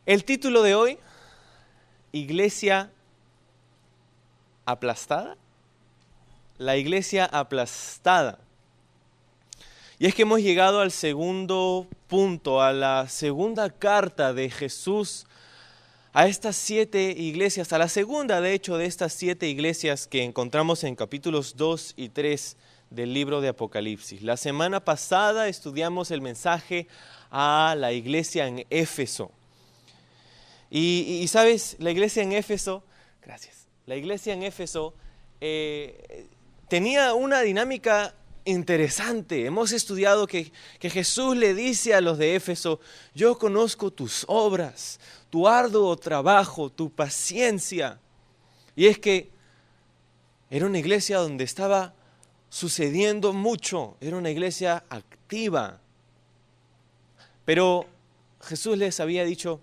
El título de hoy, Iglesia aplastada. La iglesia aplastada. Y es que hemos llegado al segundo punto, a la segunda carta de Jesús a estas 7 iglesias, a la segunda de hecho de estas 7 iglesias que encontramos en capítulos 2 y 3 del libro de Apocalipsis. La semana pasada estudiamos el mensaje a la iglesia en Éfeso. Y sabes, la iglesia en Éfeso, gracias, la iglesia en Éfeso tenía una dinámica interesante. Hemos estudiado que Jesús le dice a los de Éfeso: yo conozco tus obras, tu arduo trabajo, tu paciencia. Y es que era una iglesia donde estaba sucediendo mucho, era una iglesia activa. Pero Jesús les había dicho: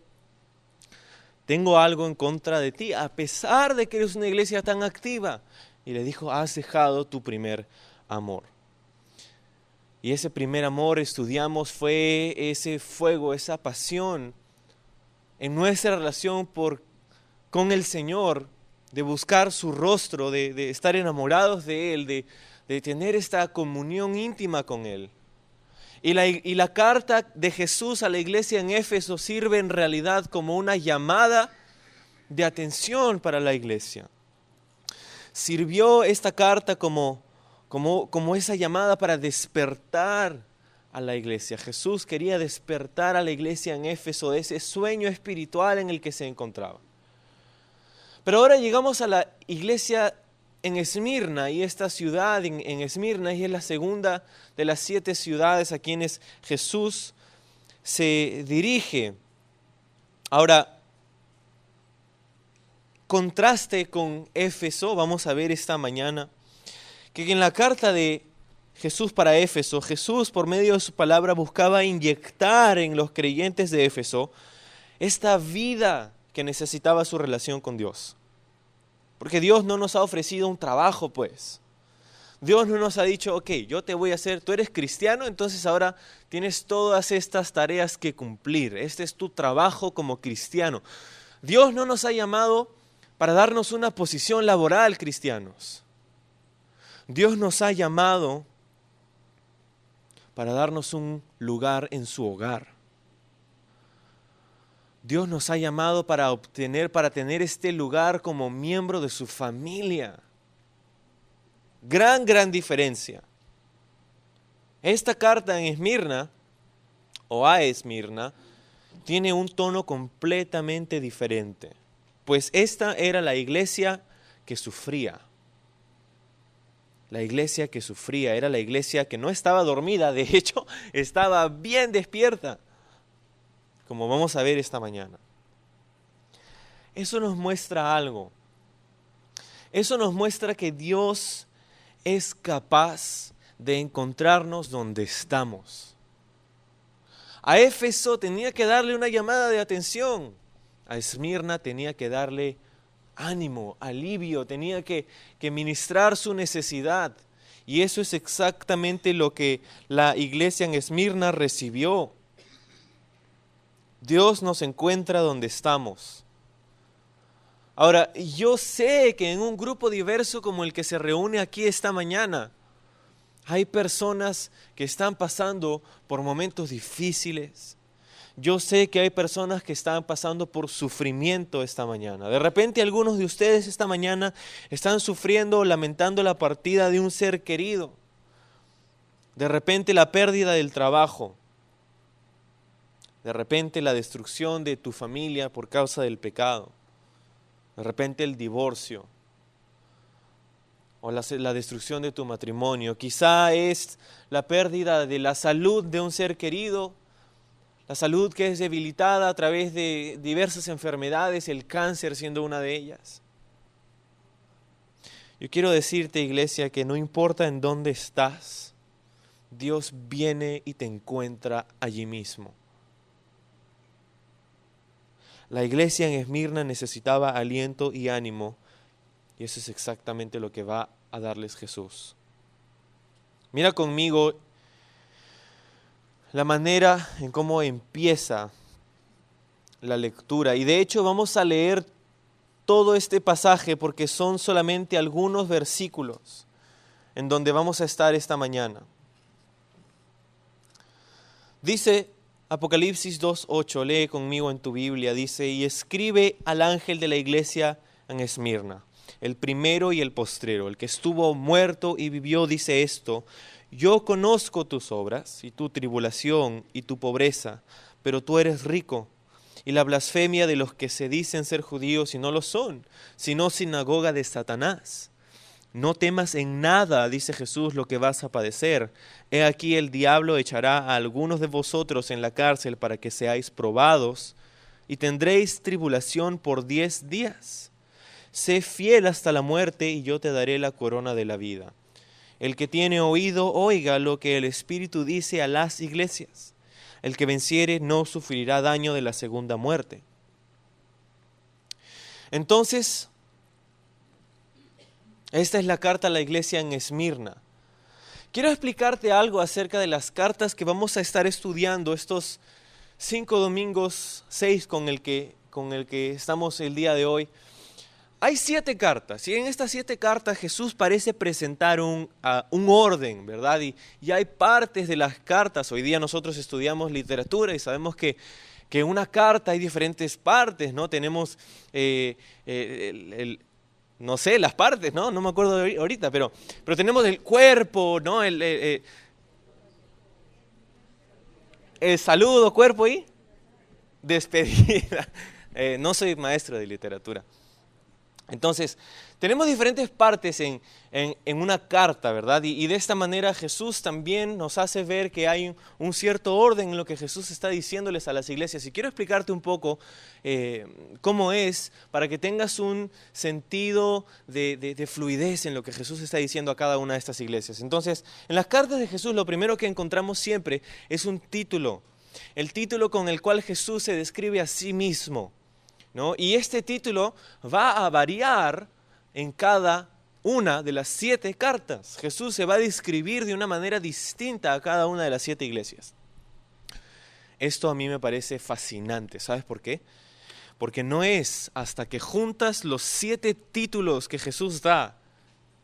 tengo algo en contra de ti, a pesar de que eres una iglesia tan activa. Y le dijo: has dejado tu primer amor. Y ese primer amor, estudiamos, fue ese fuego, esa pasión en nuestra relación con el Señor, de buscar su rostro, de estar enamorados de Él, de tener esta comunión íntima con Él. Y la carta de Jesús a la iglesia en Éfeso sirve en realidad como una llamada de atención para la iglesia. Sirvió esta carta como esa llamada para despertar a la iglesia. Jesús quería despertar a la iglesia en Éfeso de ese sueño espiritual en el que se encontraba. Pero ahora llegamos a la iglesia en Esmirna, y esta ciudad en Esmirna es la segunda de las 7 ciudades a quienes Jesús se dirige. Ahora, contraste con Éfeso, vamos a ver esta mañana que en la carta de Jesús para Éfeso, Jesús por medio de su palabra buscaba inyectar en los creyentes de Éfeso esta vida que necesitaba su relación con Dios. Porque Dios no nos ha ofrecido un trabajo, pues. Dios no nos ha dicho: ok, yo te voy a hacer, tú eres cristiano, entonces ahora tienes todas estas tareas que cumplir. Este es tu trabajo como cristiano. Dios no nos ha llamado para darnos una posición laboral, cristianos. Dios nos ha llamado para darnos un lugar en su hogar. Dios nos ha llamado para tener este lugar como miembro de su familia. Gran diferencia. Esta carta en Esmirna, o a Esmirna, tiene un tono completamente diferente. Pues esta era la iglesia que sufría. La iglesia que sufría, era la iglesia que no estaba dormida, de hecho, estaba bien despierta, como vamos a ver esta mañana. Eso nos muestra algo. Eso nos muestra que Dios es capaz de encontrarnos donde estamos. A Éfeso tenía que darle una llamada de atención. A Esmirna tenía que darle ánimo, alivio, tenía que ministrar su necesidad. Y eso es exactamente lo que la iglesia en Esmirna recibió. Dios nos encuentra donde estamos. Ahora, yo sé que en un grupo diverso como el que se reúne aquí esta mañana, hay personas que están pasando por momentos difíciles. Yo sé que hay personas que están pasando por sufrimiento esta mañana. De repente algunos de ustedes esta mañana están sufriendo o lamentando la partida de un ser querido. De repente la pérdida del trabajo. De repente la destrucción de tu familia por causa del pecado. De repente el divorcio. O la destrucción de tu matrimonio. Quizá es la pérdida de la salud de un ser querido. La salud que es debilitada a través de diversas enfermedades, el cáncer siendo una de ellas. Yo quiero decirte, iglesia, que no importa en dónde estás, Dios viene y te encuentra allí mismo. La iglesia en Esmirna necesitaba aliento y ánimo, y eso es exactamente lo que va a darles Jesús. Mira conmigo la manera en cómo empieza la lectura. Y de hecho vamos a leer todo este pasaje porque son solamente algunos versículos en donde vamos a estar esta mañana. Dice Apocalipsis 2:8, lee conmigo en tu Biblia, dice: y escribe al ángel de la iglesia en Esmirna, el primero y el postrero, el que estuvo muerto y vivió, dice esto: yo conozco tus obras y tu tribulación y tu pobreza, pero tú eres rico, y la blasfemia de los que se dicen ser judíos y no lo son, sino sinagoga de Satanás. No temas en nada, dice Jesús, lo que vas a padecer. He aquí el diablo echará a algunos de vosotros en la cárcel para que seáis probados, y tendréis tribulación por 10 días. Sé fiel hasta la muerte, y yo te daré la corona de la vida. El que tiene oído, oiga lo que el Espíritu dice a las iglesias. El que venciere no sufrirá daño de la segunda muerte. Entonces, esta es la carta a la iglesia en Esmirna. Quiero explicarte algo acerca de las cartas que vamos a estar estudiando estos 5 domingos, 6 con el que estamos el día de hoy. Hay 7 cartas, y en estas 7 cartas Jesús parece presentar un orden, ¿verdad? Y hay partes de las cartas. Hoy día nosotros estudiamos literatura y sabemos que en una carta hay diferentes partes, ¿no? Tenemos no sé, las partes, ¿no? No me acuerdo ahorita, pero tenemos el cuerpo, ¿no? El saludo, cuerpo y despedida. No soy maestro de literatura. Entonces, tenemos diferentes partes en una carta, ¿verdad? Y de esta manera Jesús también nos hace ver que hay un cierto orden en lo que Jesús está diciéndoles a las iglesias. Y quiero explicarte un poco cómo es, para que tengas un sentido de fluidez en lo que Jesús está diciendo a cada una de estas iglesias. Entonces, en las cartas de Jesús lo primero que encontramos siempre es un título. El título con el cual Jesús se describe a sí mismo, ¿no? Y este título va a variar en cada una de las 7 cartas. Jesús se va a describir de una manera distinta a cada una de las 7 iglesias. Esto a mí me parece fascinante. ¿Sabes por qué? Porque no es hasta que juntas los 7 títulos que Jesús da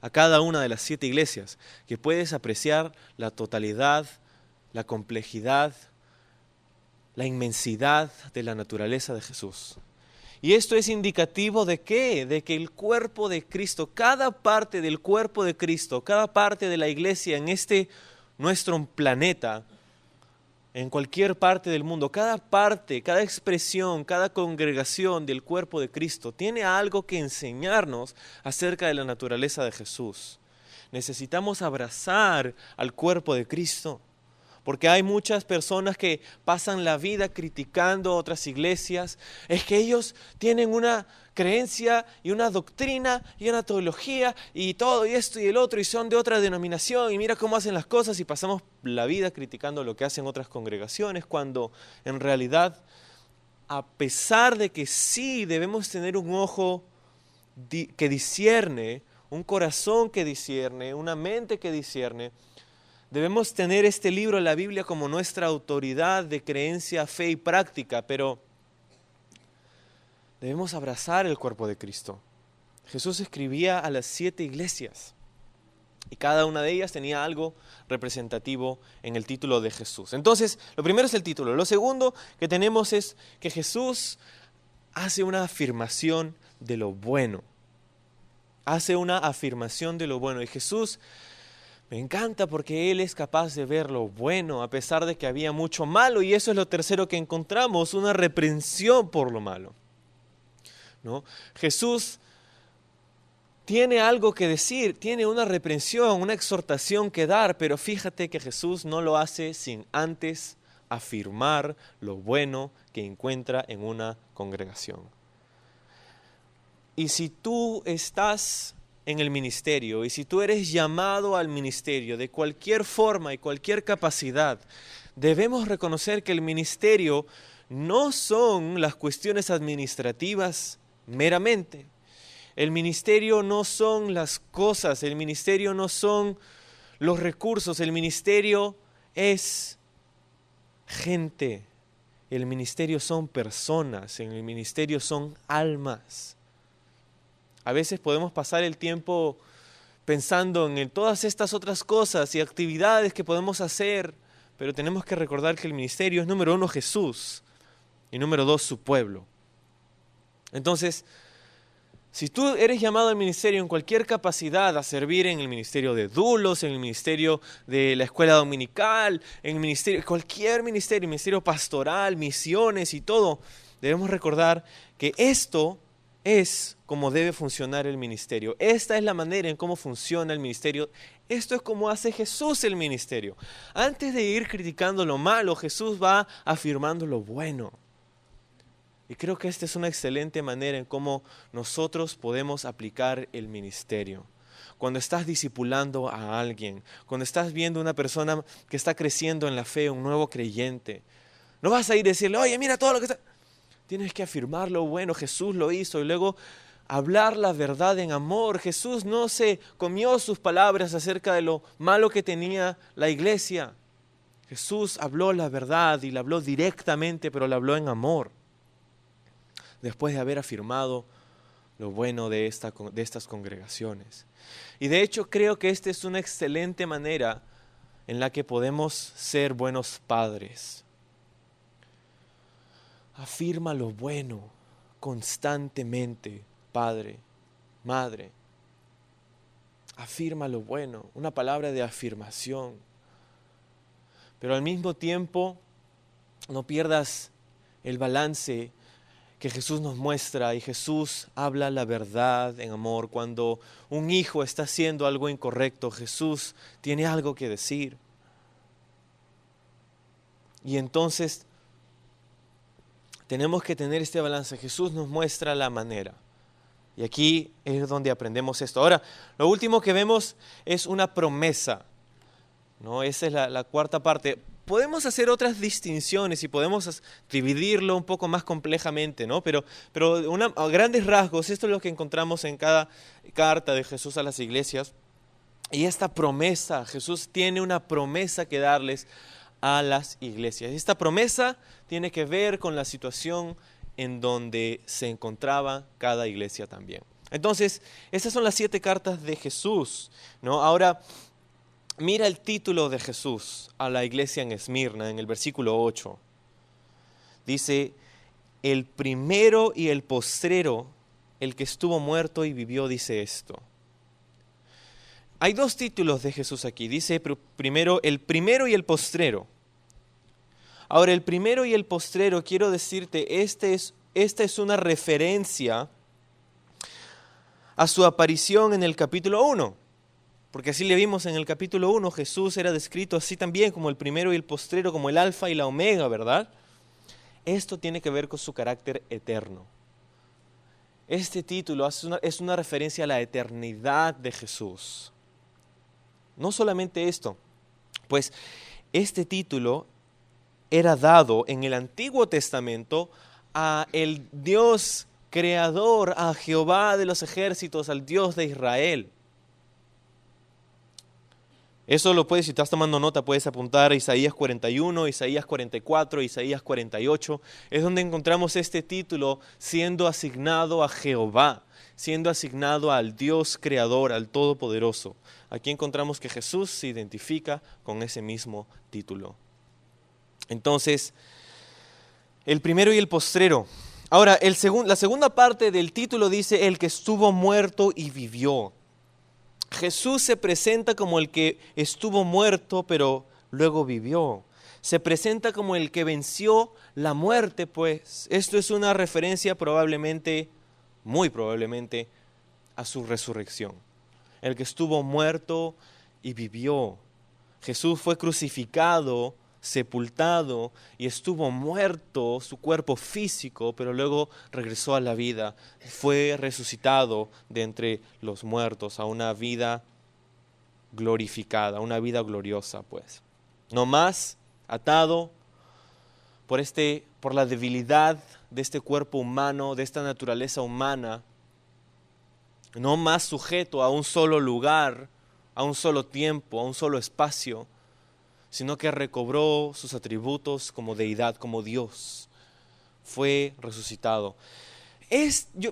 a cada una de las 7 iglesias que puedes apreciar la totalidad, la complejidad, la inmensidad de la naturaleza de Jesús. Y esto es indicativo ¿de qué? De que el cuerpo de Cristo, cada parte del cuerpo de Cristo, cada parte de la iglesia en nuestro planeta, en cualquier parte del mundo, cada parte, cada expresión, cada congregación del cuerpo de Cristo tiene algo que enseñarnos acerca de la naturaleza de Jesús. Necesitamos abrazar al cuerpo de Cristo. Porque hay muchas personas que pasan la vida criticando a otras iglesias. Es que ellos tienen una creencia y una doctrina y una teología y todo y esto y el otro y son de otra denominación y mira cómo hacen las cosas, y pasamos la vida criticando lo que hacen otras congregaciones, cuando en realidad, a pesar de que sí debemos tener un ojo que discierne, un corazón que discierne, una mente que discierne, debemos tener este libro, la Biblia, como nuestra autoridad de creencia, fe y práctica, pero debemos abrazar el cuerpo de Cristo. Jesús escribía a las 7 iglesias y cada una de ellas tenía algo representativo en el título de Jesús. Entonces, lo primero es el título. Lo segundo que tenemos es que Jesús hace una afirmación de lo bueno. Hace una afirmación de lo bueno. Y Jesús me encanta porque Él es capaz de ver lo bueno a pesar de que había mucho malo, y eso es lo tercero que encontramos, una reprensión por lo malo, ¿no? Jesús tiene algo que decir, tiene una reprensión, una exhortación que dar, pero fíjate que Jesús no lo hace sin antes afirmar lo bueno que encuentra en una congregación. Y si tú estás en el ministerio, y si tú eres llamado al ministerio de cualquier forma y cualquier capacidad, debemos reconocer que el ministerio no son las cuestiones administrativas meramente. El ministerio no son las cosas, el ministerio no son los recursos, el ministerio es gente, El ministerio son personas, en el ministerio son almas. A veces podemos pasar el tiempo pensando en todas estas otras cosas y actividades que podemos hacer, pero tenemos que recordar que el ministerio es número 1 Jesús y número 2 su pueblo. Entonces, si tú eres llamado al ministerio en cualquier capacidad, a servir en el ministerio de dulos, en el ministerio de la escuela dominical, en el ministerio, cualquier ministerio, ministerio pastoral, misiones y todo, debemos recordar que esto es como debe funcionar el ministerio. Esta es la manera en cómo funciona el ministerio. Esto es como hace Jesús el ministerio. Antes de ir criticando lo malo, Jesús va afirmando lo bueno. Y creo que esta es una excelente manera en cómo nosotros podemos aplicar el ministerio. Cuando estás discipulando a alguien, cuando estás viendo a una persona que está creciendo en la fe, un nuevo creyente, no vas a ir a decirle, oye, mira todo lo que está... Tienes que afirmar lo bueno, Jesús lo hizo, y luego hablar la verdad en amor. Jesús no se comió sus palabras acerca de lo malo que tenía la iglesia. Jesús habló la verdad y la habló directamente, pero la habló en amor. Después de haber afirmado lo bueno de estas congregaciones. Y de hecho creo que esta es una excelente manera en la que podemos ser buenos padres. Afirma lo bueno constantemente, padre, madre. Afirma lo bueno, una palabra de afirmación. Pero al mismo tiempo no pierdas el balance que Jesús nos muestra, y Jesús habla la verdad en amor. Cuando un hijo está haciendo algo incorrecto, Jesús tiene algo que decir. Y entonces tenemos que tener este balance. Jesús nos muestra la manera. Y aquí es donde aprendemos esto. Ahora, lo último que vemos es una promesa, ¿no? Esa es la cuarta parte. Podemos hacer otras distinciones y podemos dividirlo un poco más complejamente, ¿no? Pero a grandes rasgos, esto es lo que encontramos en cada carta de Jesús a las iglesias. Y esta promesa, Jesús tiene una promesa que darles a las iglesias. Esta promesa tiene que ver con la situación en donde se encontraba cada iglesia también. Entonces, estas son las 7 cartas de Jesús, ¿no? Ahora, mira el título de Jesús a la iglesia en Esmirna, en el versículo 8. Dice, el primero y el postrero, el que estuvo muerto y vivió, dice esto. Hay 2 títulos de Jesús aquí. Dice primero, el primero y el postrero. Ahora, el primero y el postrero, quiero decirte, esta es una referencia a su aparición en el capítulo 1. Porque así le vimos en el capítulo 1, Jesús era descrito así también como el primero y el postrero, como el alfa y la omega, ¿verdad? Esto tiene que ver con su carácter eterno. Este título es una referencia a la eternidad de Jesús. No solamente esto, pues este título era dado en el Antiguo Testamento a el Dios creador, a Jehová de los ejércitos, al Dios de Israel. Eso lo puedes, si estás tomando nota, puedes apuntar a Isaías 41, Isaías 44, Isaías 48. Es donde encontramos este título siendo asignado a Jehová, siendo asignado al Dios creador, al Todopoderoso. Aquí encontramos que Jesús se identifica con ese mismo título. Entonces, el primero y el postrero. Ahora, la segunda parte del título dice, el que estuvo muerto y vivió. Jesús se presenta como el que estuvo muerto, pero luego vivió. Se presenta como el que venció la muerte, pues. Esto es una referencia probablemente, muy probablemente, a su resurrección. El que estuvo muerto y vivió. Jesús fue crucificado, sepultado y estuvo muerto su cuerpo físico, pero luego regresó a la vida, fue resucitado de entre los muertos a una vida glorificada, una vida gloriosa, pues. No más atado por la debilidad de este cuerpo humano, de esta naturaleza humana, no más sujeto a un solo lugar, a un solo tiempo, a un solo espacio, sino que recobró sus atributos como deidad, como Dios. Fue resucitado.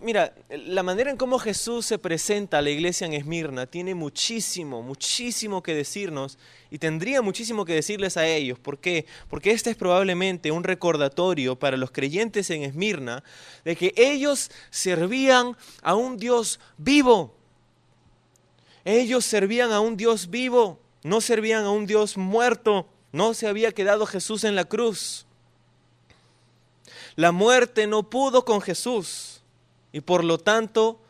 Mira, la manera en cómo Jesús se presenta a la iglesia en Esmirna tiene muchísimo, muchísimo que decirnos y tendría muchísimo que decirles a ellos. ¿Por qué? Porque este es probablemente un recordatorio para los creyentes en Esmirna de que ellos servían a un Dios vivo. Ellos servían a un Dios vivo, no servían a un Dios muerto. No se había quedado Jesús en la cruz. La muerte no pudo con Jesús y por lo tanto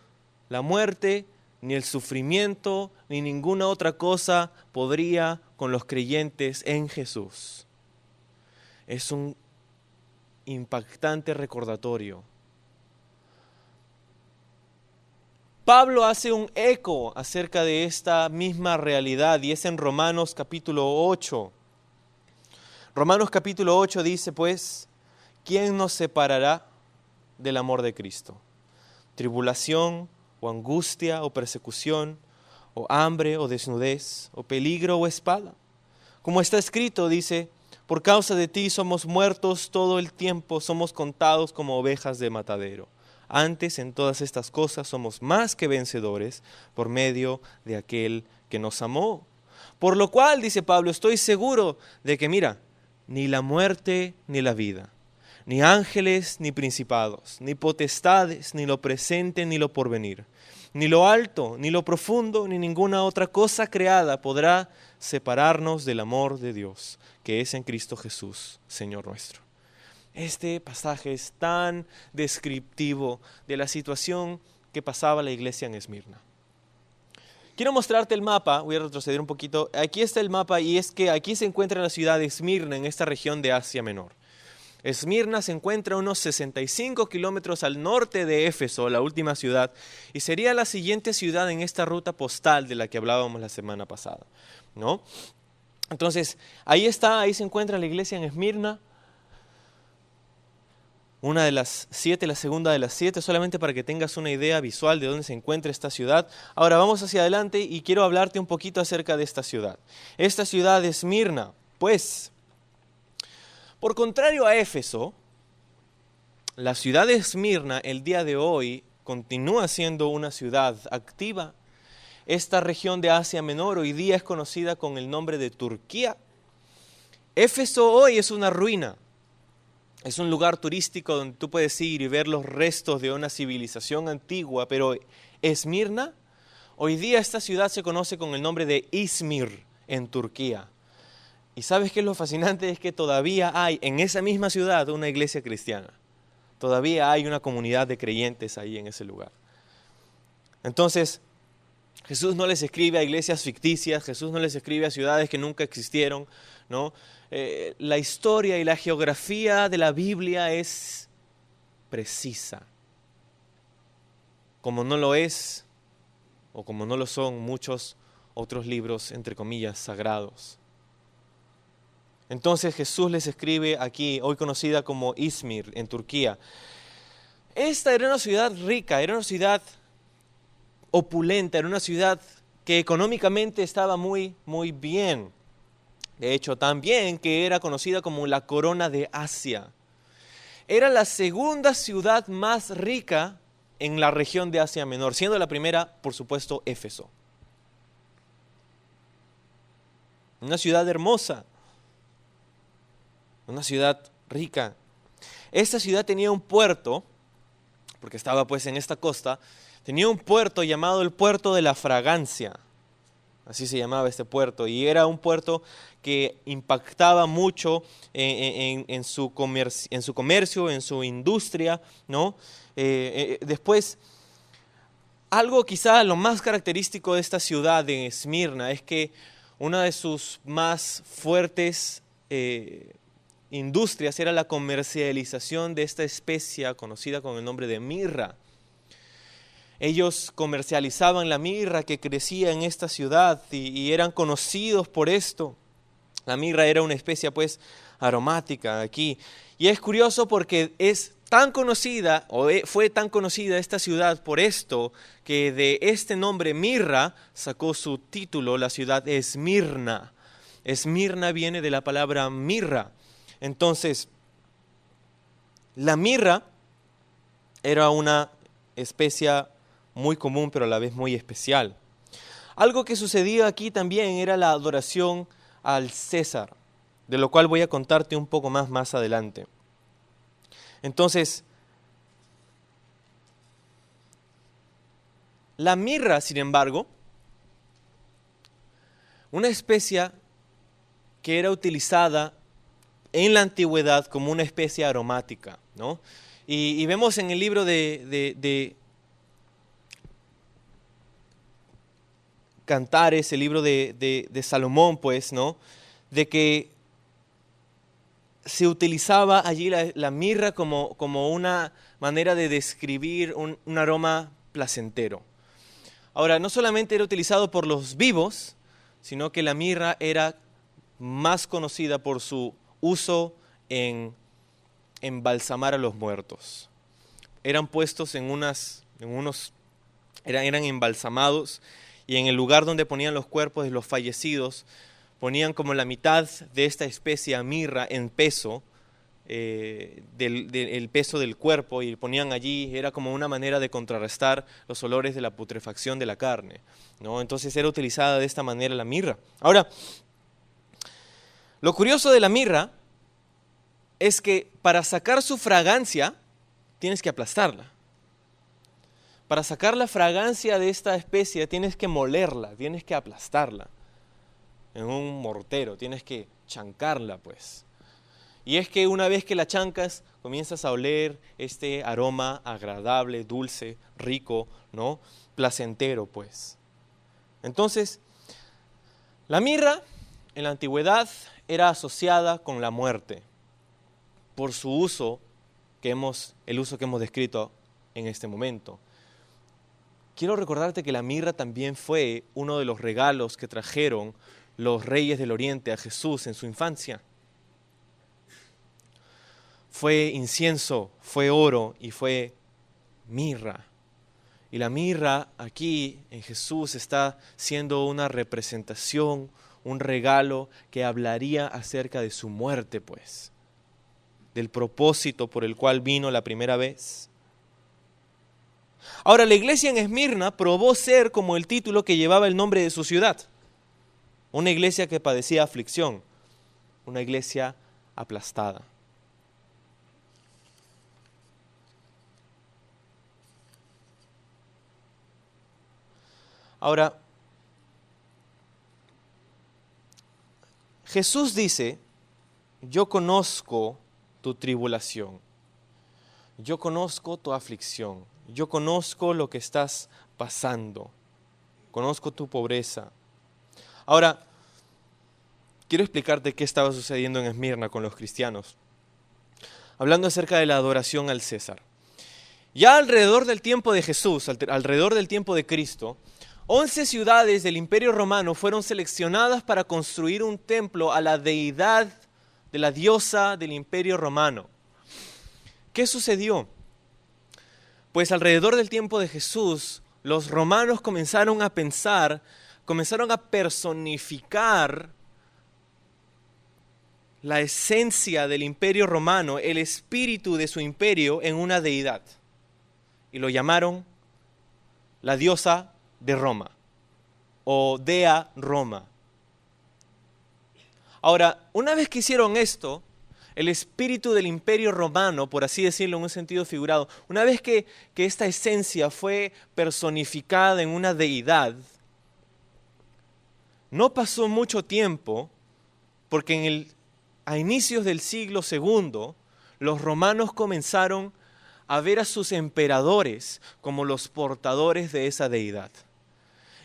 la muerte, ni el sufrimiento, ni ninguna otra cosa podría con los creyentes en Jesús. Es un impactante recordatorio. Pablo hace un eco acerca de esta misma realidad y es en Romanos capítulo 8. Romanos capítulo 8 dice pues, ¿quién nos separará del amor de Cristo? ¿Tribulación o angustia o persecución o hambre o desnudez o peligro o espada? Como está escrito, dice, por causa de ti somos muertos todo el tiempo, somos contados como ovejas de matadero. Antes, en todas estas cosas, somos más que vencedores por medio de aquel que nos amó. Por lo cual, dice Pablo, estoy seguro de que, mira, ni la muerte ni la vida, ni ángeles ni principados, ni potestades, ni lo presente ni lo porvenir, ni lo alto, ni lo profundo, ni ninguna otra cosa creada podrá separarnos del amor de Dios, que es en Cristo Jesús, Señor nuestro. Este pasaje es tan descriptivo de la situación que pasaba la iglesia en Esmirna. Quiero mostrarte el mapa, voy a retroceder un poquito. Aquí está el mapa y es que aquí se encuentra la ciudad de Esmirna en esta región de Asia Menor. Esmirna se encuentra a unos 65 kilómetros al norte de Éfeso, la última ciudad, y sería la siguiente ciudad en esta ruta postal de la que hablábamos la semana pasada, ¿no? Entonces, ahí se encuentra la iglesia en Esmirna. Una de las 7, la segunda de las 7, solamente para que tengas una idea visual de dónde se encuentra esta ciudad. Ahora vamos hacia adelante y quiero hablarte un poquito acerca de esta ciudad. Esta ciudad de Esmirna, pues, por contrario a Éfeso, la ciudad de Esmirna el día de hoy continúa siendo una ciudad activa. Esta región de Asia Menor hoy día es conocida con el nombre de Turquía. Éfeso hoy es una ruina. Es un lugar turístico donde tú puedes ir y ver los restos de una civilización antigua, pero Esmirna, hoy día esta ciudad se conoce con el nombre de Izmir en Turquía. ¿Y sabes qué es lo fascinante? Es que todavía hay en esa misma ciudad una iglesia cristiana. Todavía hay una comunidad de creyentes ahí en ese lugar. Entonces, Jesús no les escribe a iglesias ficticias, Jesús no les escribe a ciudades que nunca existieron, ¿no? La historia y la geografía de la Biblia es precisa, como no lo es, o como no lo son muchos otros libros, entre comillas, sagrados. Entonces Jesús les escribe aquí, hoy conocida como Izmir, en Turquía. Esta era una ciudad rica, era una ciudad opulenta, era una ciudad que económicamente estaba muy, muy bien. De hecho, tan bien que era conocida como la corona de Asia. Era la segunda ciudad más rica en la región de Asia Menor, siendo la primera, por supuesto, Éfeso. Una ciudad hermosa, una ciudad rica. Esta ciudad tenía un puerto, porque estaba pues en esta costa, tenía un puerto llamado el Puerto de la Fragancia. Así se llamaba este puerto, y era un puerto que impactaba mucho en su comercio, en su industria, ¿no? Después, algo quizá lo más característico de esta ciudad de Esmirna es que una de sus más fuertes industrias era la comercialización de esta especia conocida con el nombre de mirra. Ellos comercializaban la mirra que crecía en esta ciudad y eran conocidos por esto. La mirra era una especia pues aromática aquí. Y es curioso porque es tan conocida, o fue tan conocida esta ciudad por esto, que de este nombre mirra sacó su título la ciudad Esmirna. Esmirna viene de la palabra mirra. Entonces, la mirra era una especia muy común, pero a la vez muy especial. Algo que sucedía aquí también era la adoración al César, de lo cual voy a contarte un poco más adelante. Entonces, la mirra, sin embargo, una especia que era utilizada en la antigüedad como una especie aromática, ¿no? Y vemos en el libro de Cantares, el libro de Salomón, pues, ¿no? De que se utilizaba allí la mirra como una manera de describir un aroma placentero. Ahora, no solamente era utilizado por los vivos, sino que la mirra era más conocida por su uso en embalsamar a los muertos. Eran puestos eran embalsamados, y en el lugar donde ponían los cuerpos de los fallecidos, ponían como la mitad de esta especie mirra en peso, el peso del cuerpo, y ponían allí, era como una manera de contrarrestar los olores de la putrefacción de la carne, ¿no? Entonces era utilizada de esta manera la mirra. Ahora, lo curioso de la mirra es que para sacar su fragancia tienes que aplastarla. Para sacar la fragancia de esta especie tienes que molerla, tienes que aplastarla en un mortero, tienes que chancarla, pues. Y es que una vez que la chancas, comienzas a oler este aroma agradable, dulce, rico, ¿no? Placentero, pues. Entonces, la mirra en la antigüedad era asociada con la muerte por su uso el uso que hemos descrito en este momento. Quiero recordarte que la mirra también fue uno de los regalos que trajeron los reyes del Oriente a Jesús en su infancia. Fue incienso, fue oro y fue mirra. Y la mirra aquí en Jesús está siendo una representación, un regalo que hablaría acerca de su muerte, pues, del propósito por el cual vino la primera vez. Ahora, la iglesia en Esmirna probó ser como el título que llevaba el nombre de su ciudad. Una iglesia que padecía aflicción, una iglesia aplastada. Ahora, Jesús dice, yo conozco tu tribulación, yo conozco tu aflicción, yo conozco lo que estás pasando, conozco tu pobreza. Ahora, quiero explicarte qué estaba sucediendo en Esmirna con los cristianos, hablando acerca de la adoración al César. Ya alrededor del tiempo de Jesús, alrededor del tiempo de Cristo, 11 ciudades del Imperio Romano fueron seleccionadas para construir un templo a la deidad de la diosa del Imperio Romano. ¿Qué sucedió? Pues alrededor del tiempo de Jesús, los romanos comenzaron a personificar la esencia del Imperio Romano, el espíritu de su imperio en una deidad. Y lo llamaron la diosa de Roma, o Dea Roma. Ahora, una vez que hicieron esto, el espíritu del Imperio Romano, por así decirlo en un sentido figurado, una vez que esta esencia fue personificada en una deidad, no pasó mucho tiempo, porque a inicios del siglo II, los romanos comenzaron a ver a sus emperadores como los portadores de esa deidad.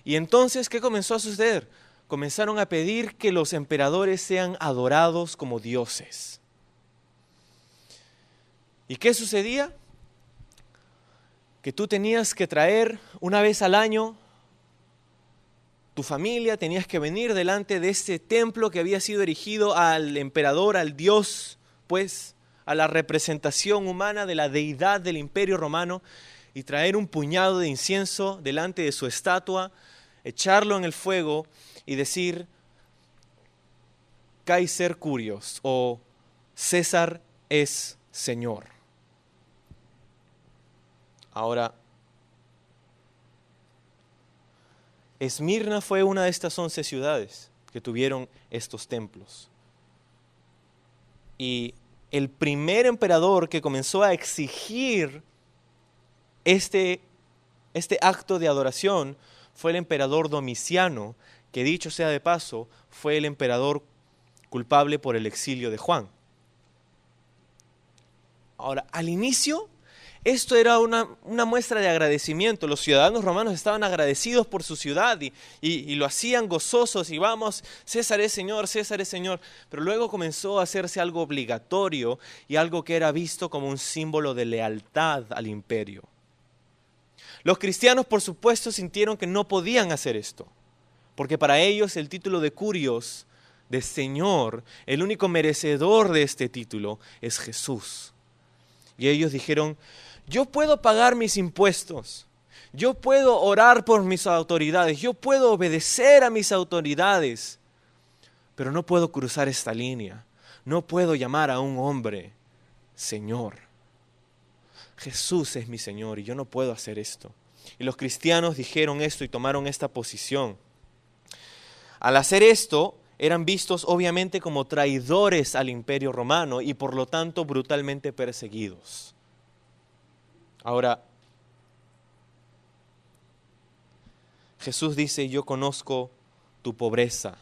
Y entonces, ¿qué comenzó a suceder? Comenzaron a pedir que los emperadores sean adorados como dioses. ¿Y qué sucedía? Que tú tenías que traer una vez al año, tu familia, tenías que venir delante de ese templo que había sido erigido al emperador, al dios, pues, a la representación humana de la deidad del Imperio Romano, y traer un puñado de incienso delante de su estatua, echarlo en el fuego y decir, Kaiser Kyrios, o César es Señor. Ahora, Esmirna fue una de estas 11 ciudades que tuvieron estos templos. Y el primer emperador que comenzó a exigir este acto de adoración fue el emperador Domiciano, que dicho sea de paso, fue el emperador culpable por el exilio de Juan. Ahora, al inicio, esto era una muestra de agradecimiento. Los ciudadanos romanos estaban agradecidos por su ciudad y lo hacían gozosos. Y vamos, César es Señor, César es Señor. Pero luego comenzó a hacerse algo obligatorio y algo que era visto como un símbolo de lealtad al imperio. Los cristianos, por supuesto, sintieron que no podían hacer esto, porque para ellos el título de Kyrios, de Señor, el único merecedor de este título es Jesús. Y ellos dijeron, yo puedo pagar mis impuestos, yo puedo orar por mis autoridades, yo puedo obedecer a mis autoridades, pero no puedo cruzar esta línea, no puedo llamar a un hombre Señor. Jesús es mi Señor y yo no puedo hacer esto. Y los cristianos dijeron esto y tomaron esta posición. Al hacer esto, eran vistos obviamente como traidores al imperio romano y por lo tanto brutalmente perseguidos. Ahora, Jesús dice, yo conozco tu pobreza.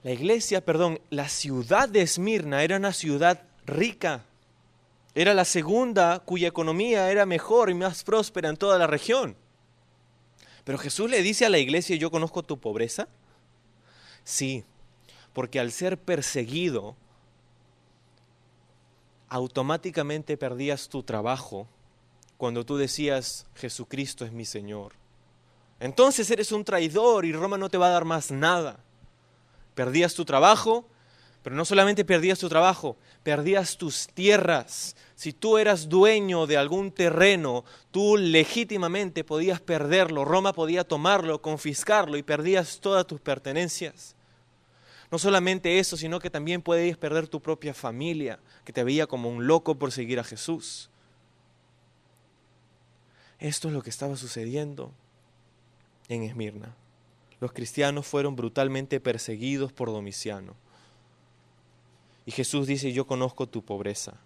La ciudad de Esmirna era una ciudad rica. Era la segunda cuya economía era mejor y más próspera en toda la región. Pero Jesús le dice a la iglesia, ¿yo conozco tu pobreza? Sí, porque al ser perseguido, automáticamente perdías tu trabajo cuando tú decías, Jesucristo es mi Señor. Entonces eres un traidor y Roma no te va a dar más nada. Perdías tu trabajo, pero no solamente perdías tu trabajo, perdías tus tierras. Si tú eras dueño de algún terreno, tú legítimamente podías perderlo. Roma podía tomarlo, confiscarlo y perdías todas tus pertenencias. No solamente eso, sino que también podías perder tu propia familia, que te veía como un loco por seguir a Jesús. Esto es lo que estaba sucediendo en Esmirna. Los cristianos fueron brutalmente perseguidos por Domiciano. Y Jesús dice, yo conozco tu pobreza.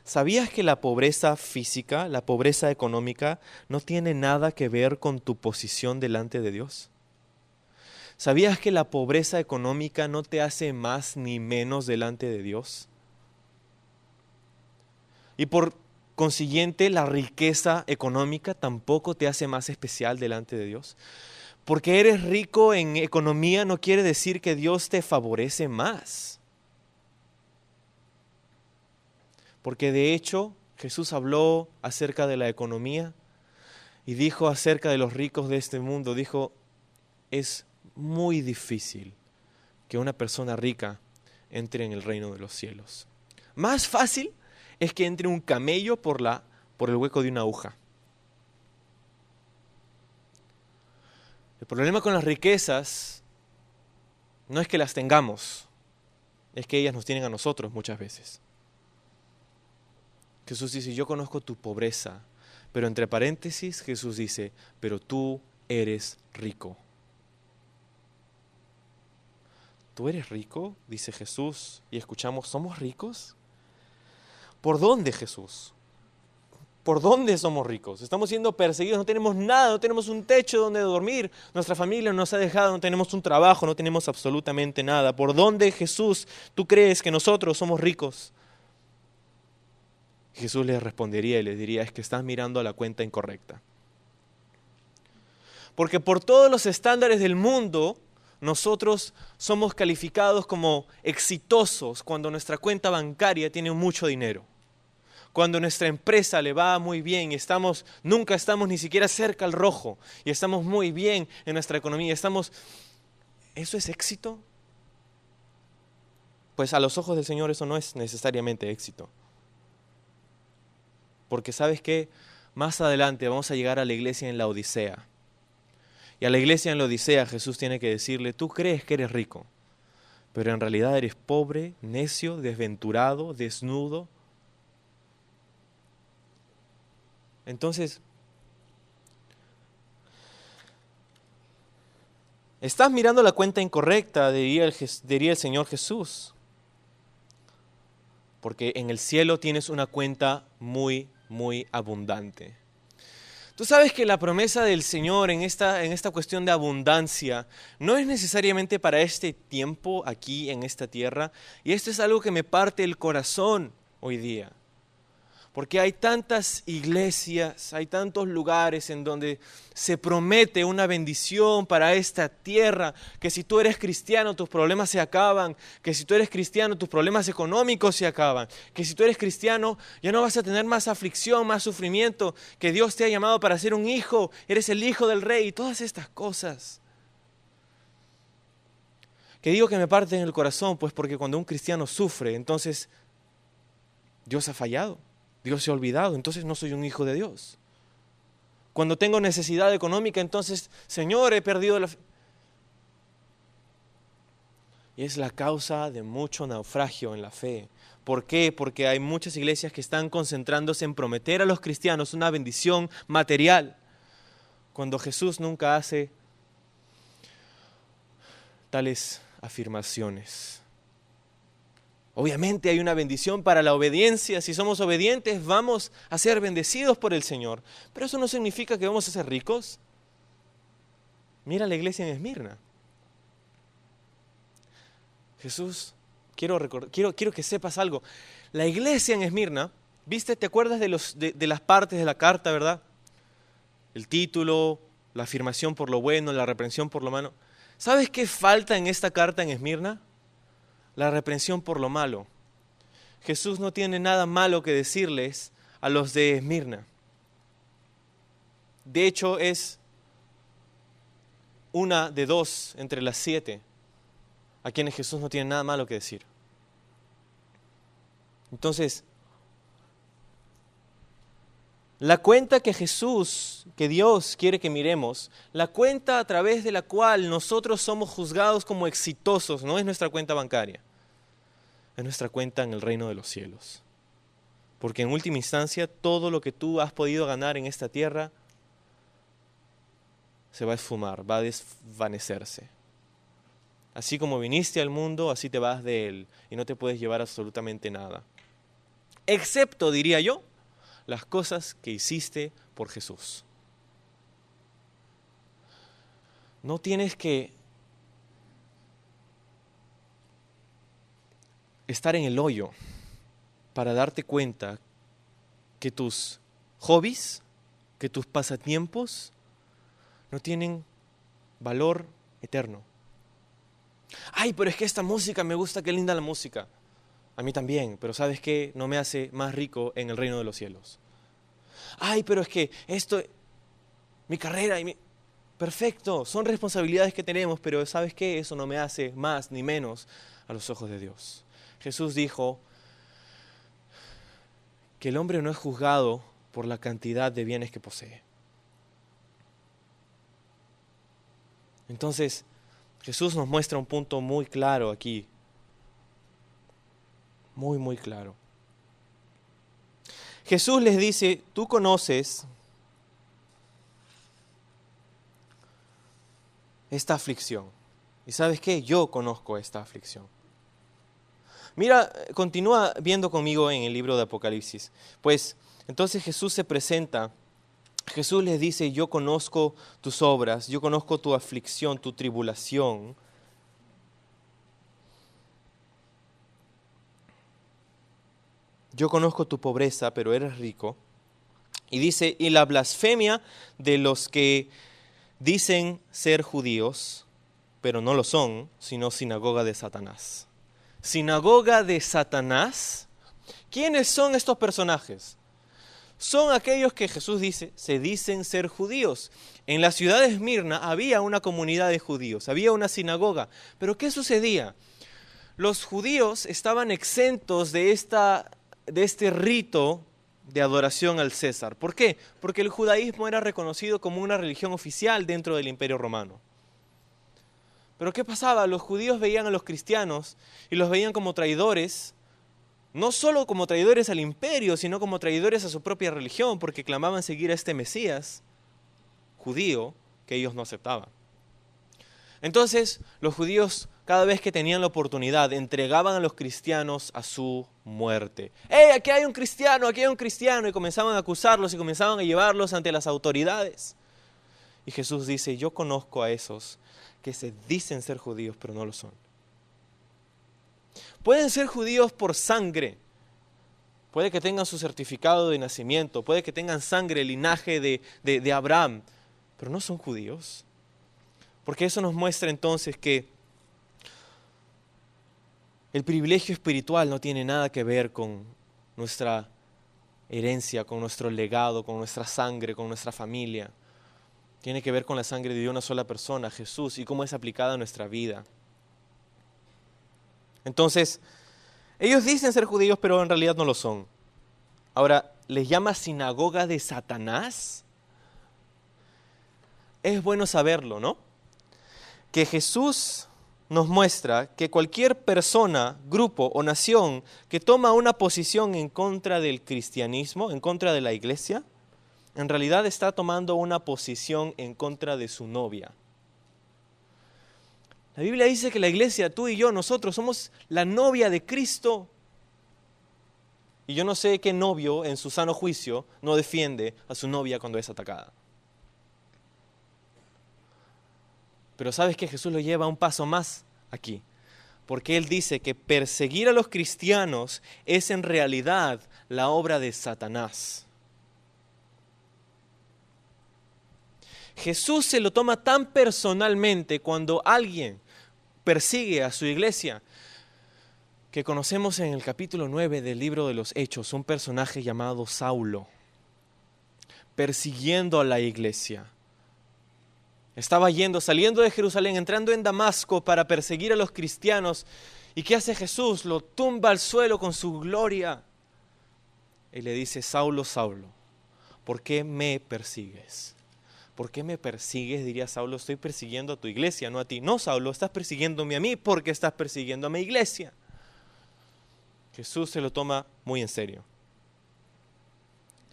¿Sabías que la pobreza física, la pobreza económica, no tiene nada que ver con tu posición delante de Dios? ¿Sabías que la pobreza económica no te hace más ni menos delante de Dios? Y por consiguiente, la riqueza económica tampoco te hace más especial delante de Dios. Porque eres rico en economía no quiere decir que Dios te favorece más. Porque de hecho Jesús habló acerca de la economía y dijo acerca de los ricos de este mundo, dijo, es muy difícil que una persona rica entre en el reino de los cielos. Más fácil es que entre un camello por el hueco de una aguja. El problema con las riquezas no es que las tengamos, es que ellas nos tienen a nosotros muchas veces. Jesús dice, yo conozco tu pobreza, pero entre paréntesis Jesús dice, pero tú eres rico. ¿Tú eres rico? Dice Jesús, y escuchamos, ¿somos ricos? ¿Por dónde, Jesús? ¿Por dónde somos ricos? Estamos siendo perseguidos, no tenemos nada, no tenemos un techo donde dormir, nuestra familia nos ha dejado, no tenemos un trabajo, no tenemos absolutamente nada. ¿Por dónde, Jesús, tú crees que nosotros somos ricos? Jesús les respondería y les diría, es que estás mirando a la cuenta incorrecta. Porque por todos los estándares del mundo, nosotros somos calificados como exitosos cuando nuestra cuenta bancaria tiene mucho dinero. Cuando nuestra empresa le va muy bien y nunca estamos ni siquiera cerca al rojo y estamos muy bien en nuestra economía, ¿eso es éxito? Pues a los ojos del Señor eso no es necesariamente éxito. Porque ¿sabes qué? Más adelante vamos a llegar a la iglesia en la Odisea. Y a la iglesia en la Odisea Jesús tiene que decirle, tú crees que eres rico, pero en realidad eres pobre, necio, desventurado, desnudo. Entonces, estás mirando la cuenta incorrecta, diría el Señor Jesús. Porque en el cielo tienes una cuenta muy, muy abundante. Tú sabes que la promesa del Señor en esta cuestión de abundancia no es necesariamente para este tiempo aquí en esta tierra. Y esto es algo que me parte el corazón hoy día. Porque hay tantas iglesias, hay tantos lugares en donde se promete una bendición para esta tierra, que si tú eres cristiano tus problemas se acaban, que si tú eres cristiano tus problemas económicos se acaban, que si tú eres cristiano ya no vas a tener más aflicción, más sufrimiento, que Dios te ha llamado para ser un hijo, eres el hijo del rey y todas estas cosas. Que digo que me parten el corazón, pues porque cuando un cristiano sufre, entonces Dios ha fallado. Dios se ha olvidado, entonces no soy un hijo de Dios. Cuando tengo necesidad económica, entonces, Señor, he perdido la fe. Y es la causa de mucho naufragio en la fe. ¿Por qué? Porque hay muchas iglesias que están concentrándose en prometer a los cristianos una bendición material, cuando Jesús nunca hace tales afirmaciones. Obviamente hay una bendición para la obediencia. Si somos obedientes, vamos a ser bendecidos por el Señor. Pero eso no significa que vamos a ser ricos. Mira la iglesia en Esmirna. Jesús, quiero que sepas algo. La iglesia en Esmirna, ¿viste? ¿Te acuerdas de las partes de la carta, verdad? El título, la afirmación por lo bueno, la reprensión por lo malo. ¿Sabes qué falta en esta carta en Esmirna? La reprensión por lo malo. Jesús no tiene nada malo que decirles a los de Esmirna. De hecho, es una de dos entre las 7 a quienes Jesús no tiene nada malo que decir. Entonces, la cuenta que Dios quiere que miremos, la cuenta a través de la cual nosotros somos juzgados como exitosos, no es nuestra cuenta bancaria. Es nuestra cuenta en el reino de los cielos. Porque en última instancia, todo lo que tú has podido ganar en esta tierra se va a esfumar, va a desvanecerse. Así como viniste al mundo, así te vas de él y no te puedes llevar absolutamente nada. Excepto, diría yo, las cosas que hiciste por Jesús. No tienes que estar en el hoyo para darte cuenta que tus hobbies, que tus pasatiempos no tienen valor eterno. Ay, pero es que esta música me gusta, qué linda la música. A mí también, pero ¿sabes qué? No me hace más rico en el reino de los cielos. Ay, pero es que esto, mi carrera Perfecto, son responsabilidades que tenemos, pero ¿sabes qué? Eso no me hace más ni menos a los ojos de Dios. Jesús dijo que el hombre no es juzgado por la cantidad de bienes que posee. Entonces, Jesús nos muestra un punto muy claro aquí. Muy, muy claro. Jesús les dice, tú conoces esta aflicción. ¿Y sabes qué? Yo conozco esta aflicción. Mira, continúa viendo conmigo en el libro de Apocalipsis. Pues, entonces Jesús se presenta. Jesús les dice, yo conozco tus obras, yo conozco tu aflicción, tu tribulación. Yo conozco tu pobreza, pero eres rico. Y dice, y la blasfemia de los que dicen ser judíos, pero no lo son, sino sinagoga de Satanás. Sinagoga de Satanás. ¿Quiénes son estos personajes? Son aquellos que Jesús dice, se dicen ser judíos. En la ciudad de Esmirna había una comunidad de judíos, había una sinagoga. Pero ¿qué sucedía? Los judíos estaban exentos de este rito de adoración al César. ¿Por qué? Porque el judaísmo era reconocido como una religión oficial dentro del Imperio Romano. Pero ¿qué pasaba? Los judíos veían a los cristianos y los veían como traidores, no solo como traidores al imperio, sino como traidores a su propia religión, porque clamaban seguir a este Mesías judío que ellos no aceptaban. Entonces, los judíos, cada vez que tenían la oportunidad, entregaban a los cristianos a su muerte. ¡Hey, aquí hay un cristiano, aquí hay un cristiano! Y comenzaban a acusarlos y comenzaban a llevarlos ante las autoridades. Y Jesús dice, yo conozco a esos que se dicen ser judíos, pero no lo son. Pueden ser judíos por sangre. Puede que tengan su certificado de nacimiento, puede que tengan sangre, linaje de Abraham, pero no son judíos. Porque eso nos muestra entonces que el privilegio espiritual no tiene nada que ver con nuestra herencia, con nuestro legado, con nuestra sangre, con nuestra familia. Tiene que ver con la sangre de una sola persona, Jesús, y cómo es aplicada a nuestra vida. Entonces, ellos dicen ser judíos, pero en realidad no lo son. Ahora, ¿les llama sinagoga de Satanás? Es bueno saberlo, ¿no? Que Jesús nos muestra que cualquier persona, grupo o nación que toma una posición en contra del cristianismo, en contra de la iglesia, en realidad está tomando una posición en contra de su novia. La Biblia dice que la iglesia, tú y yo, nosotros somos la novia de Cristo. Y yo no sé qué novio en su sano juicio no defiende a su novia cuando es atacada. Pero ¿sabes que Jesús lo lleva un paso más aquí? Porque Él dice que perseguir a los cristianos es en realidad la obra de Satanás. Jesús se lo toma tan personalmente cuando alguien persigue a su iglesia, que conocemos en el capítulo 9 del libro de los Hechos, un personaje llamado Saulo, persiguiendo a la iglesia. Estaba saliendo de Jerusalén, entrando en Damasco para perseguir a los cristianos. ¿Y qué hace Jesús? Lo tumba al suelo con su gloria. Y le dice, Saulo, Saulo, ¿por qué me persigues? ¿Por qué me persigues? Diría Saulo, estoy persiguiendo a tu iglesia, no a ti. No, Saulo, estás persiguiéndome a mí porque estás persiguiendo a mi iglesia. Jesús se lo toma muy en serio.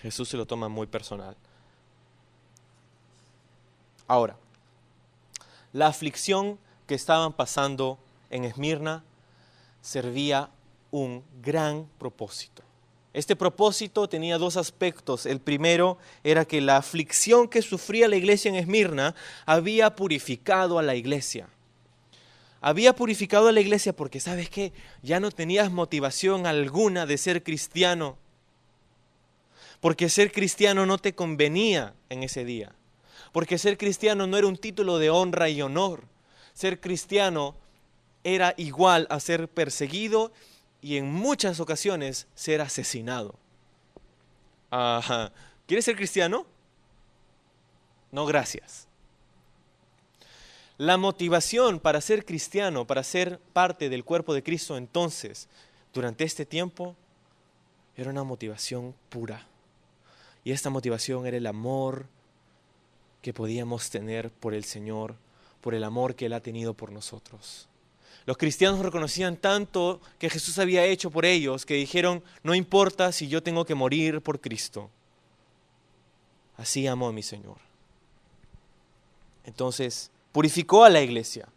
Jesús se lo toma muy personal. Ahora, la aflicción que estaban pasando en Esmirna servía un gran propósito. Este propósito tenía dos aspectos. El primero era que la aflicción que sufría la iglesia en Esmirna había purificado a la iglesia. Había purificado a la iglesia porque, ¿sabes qué? Ya no tenías motivación alguna de ser cristiano. Porque ser cristiano no te convenía en ese día. Porque ser cristiano no era un título de honra y honor. Ser cristiano era igual a ser perseguido y en muchas ocasiones ser asesinado. Ajá. ¿Quieres ser cristiano? No, gracias. La motivación para ser cristiano, para ser parte del cuerpo de Cristo entonces, durante este tiempo, era una motivación pura. Y esta motivación era el amor que podíamos tener por el Señor, por el amor que Él ha tenido por nosotros. Los cristianos reconocían tanto que Jesús había hecho por ellos que dijeron, no importa si yo tengo que morir por Cristo. Así amo a mi Señor. Entonces, purificó a la iglesia.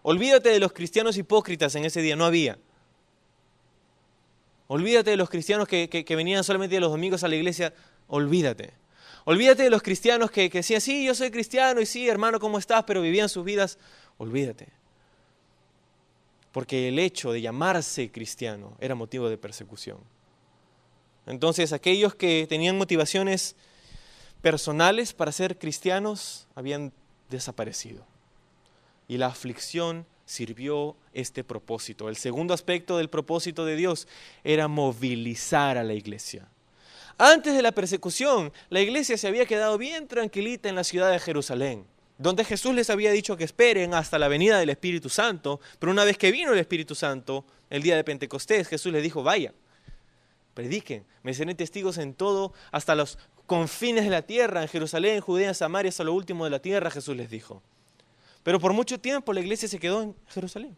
Olvídate de los cristianos hipócritas en ese día, no había. Olvídate de los cristianos que venían solamente los domingos a la iglesia, olvídate. Olvídate de los cristianos que decían, sí, yo soy cristiano y sí, hermano, ¿cómo estás? Pero vivían sus vidas, olvídate. Porque el hecho de llamarse cristiano era motivo de persecución. Entonces, aquellos que tenían motivaciones personales para ser cristianos habían desaparecido. Y la aflicción sirvió este propósito. El segundo aspecto del propósito de Dios era movilizar a la iglesia. Antes de la persecución, la iglesia se había quedado bien tranquilita en la ciudad de Jerusalén, donde Jesús les había dicho que esperen hasta la venida del Espíritu Santo, pero una vez que vino el Espíritu Santo, el día de Pentecostés, Jesús les dijo, vaya. prediquen, me serán testigos en todo, hasta los confines de la tierra, en Jerusalén, Judea, Samaria, hasta lo último de la tierra, Jesús les dijo. Pero por mucho tiempo la iglesia se quedó en Jerusalén.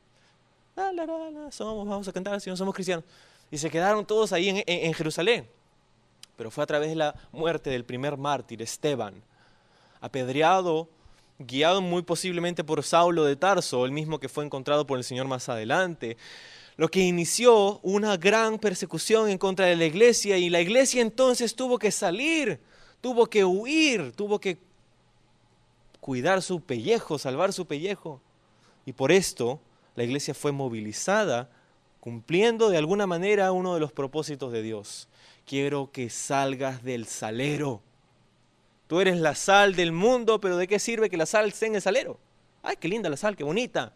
Vamos a cantar al Señor, somos cristianos. Y se quedaron todos ahí en Jerusalén. Pero fue a través de la muerte del primer mártir, Esteban, apedreado, guiado muy posiblemente por Saulo de Tarso, el mismo que fue encontrado por el Señor más adelante, lo que inició una gran persecución en contra de la iglesia, y la iglesia entonces tuvo que salir, tuvo que huir, tuvo que cuidar su pellejo, salvar su pellejo. Y por esto la iglesia fue movilizada, cumpliendo de alguna manera uno de los propósitos de Dios. Quiero que salgas del salero. Tú eres la sal del mundo, pero ¿de qué sirve que la sal esté en el salero? ¡Ay, qué linda la sal, qué bonita!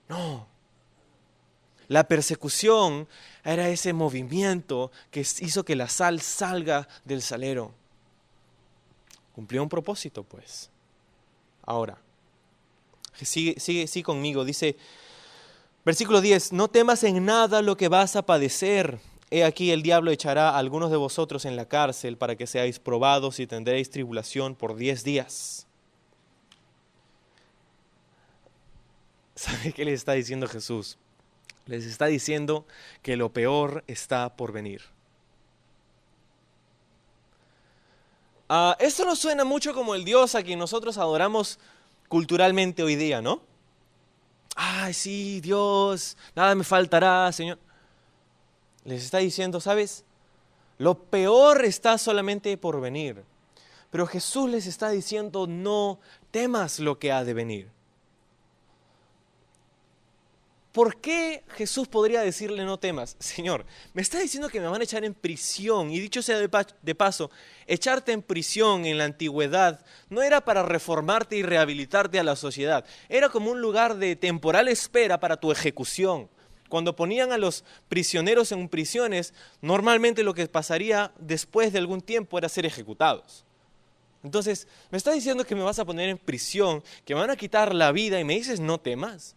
No. La persecución era ese movimiento que hizo que la sal salga del salero. Cumplió un propósito, pues. Ahora, sigue conmigo, dice, versículo 10, no temas en nada lo que vas a padecer. He aquí el diablo echará a algunos de vosotros en la cárcel para que seáis probados y tendréis tribulación por 10 días. ¿Sabe qué les está diciendo Jesús? Les está diciendo que lo peor está por venir. Esto nos suena mucho como el Dios a quien nosotros adoramos culturalmente hoy día, ¿no? Ay, sí, Dios, nada me faltará, Señor. Les está diciendo, ¿sabes? Lo peor está solamente por venir. Pero Jesús les está diciendo, no temas lo que ha de venir. ¿Por qué Jesús podría decirle no temas? Señor, me está diciendo que me van a echar en prisión. Y dicho sea de paso, echarte en prisión en la antigüedad no era para reformarte y rehabilitarte a la sociedad. Era como un lugar de temporal espera para tu ejecución. Cuando ponían a los prisioneros en prisiones, normalmente lo que pasaría después de algún tiempo era ser ejecutados. Entonces, me está diciendo que me vas a poner en prisión, que me van a quitar la vida y me dices no temas.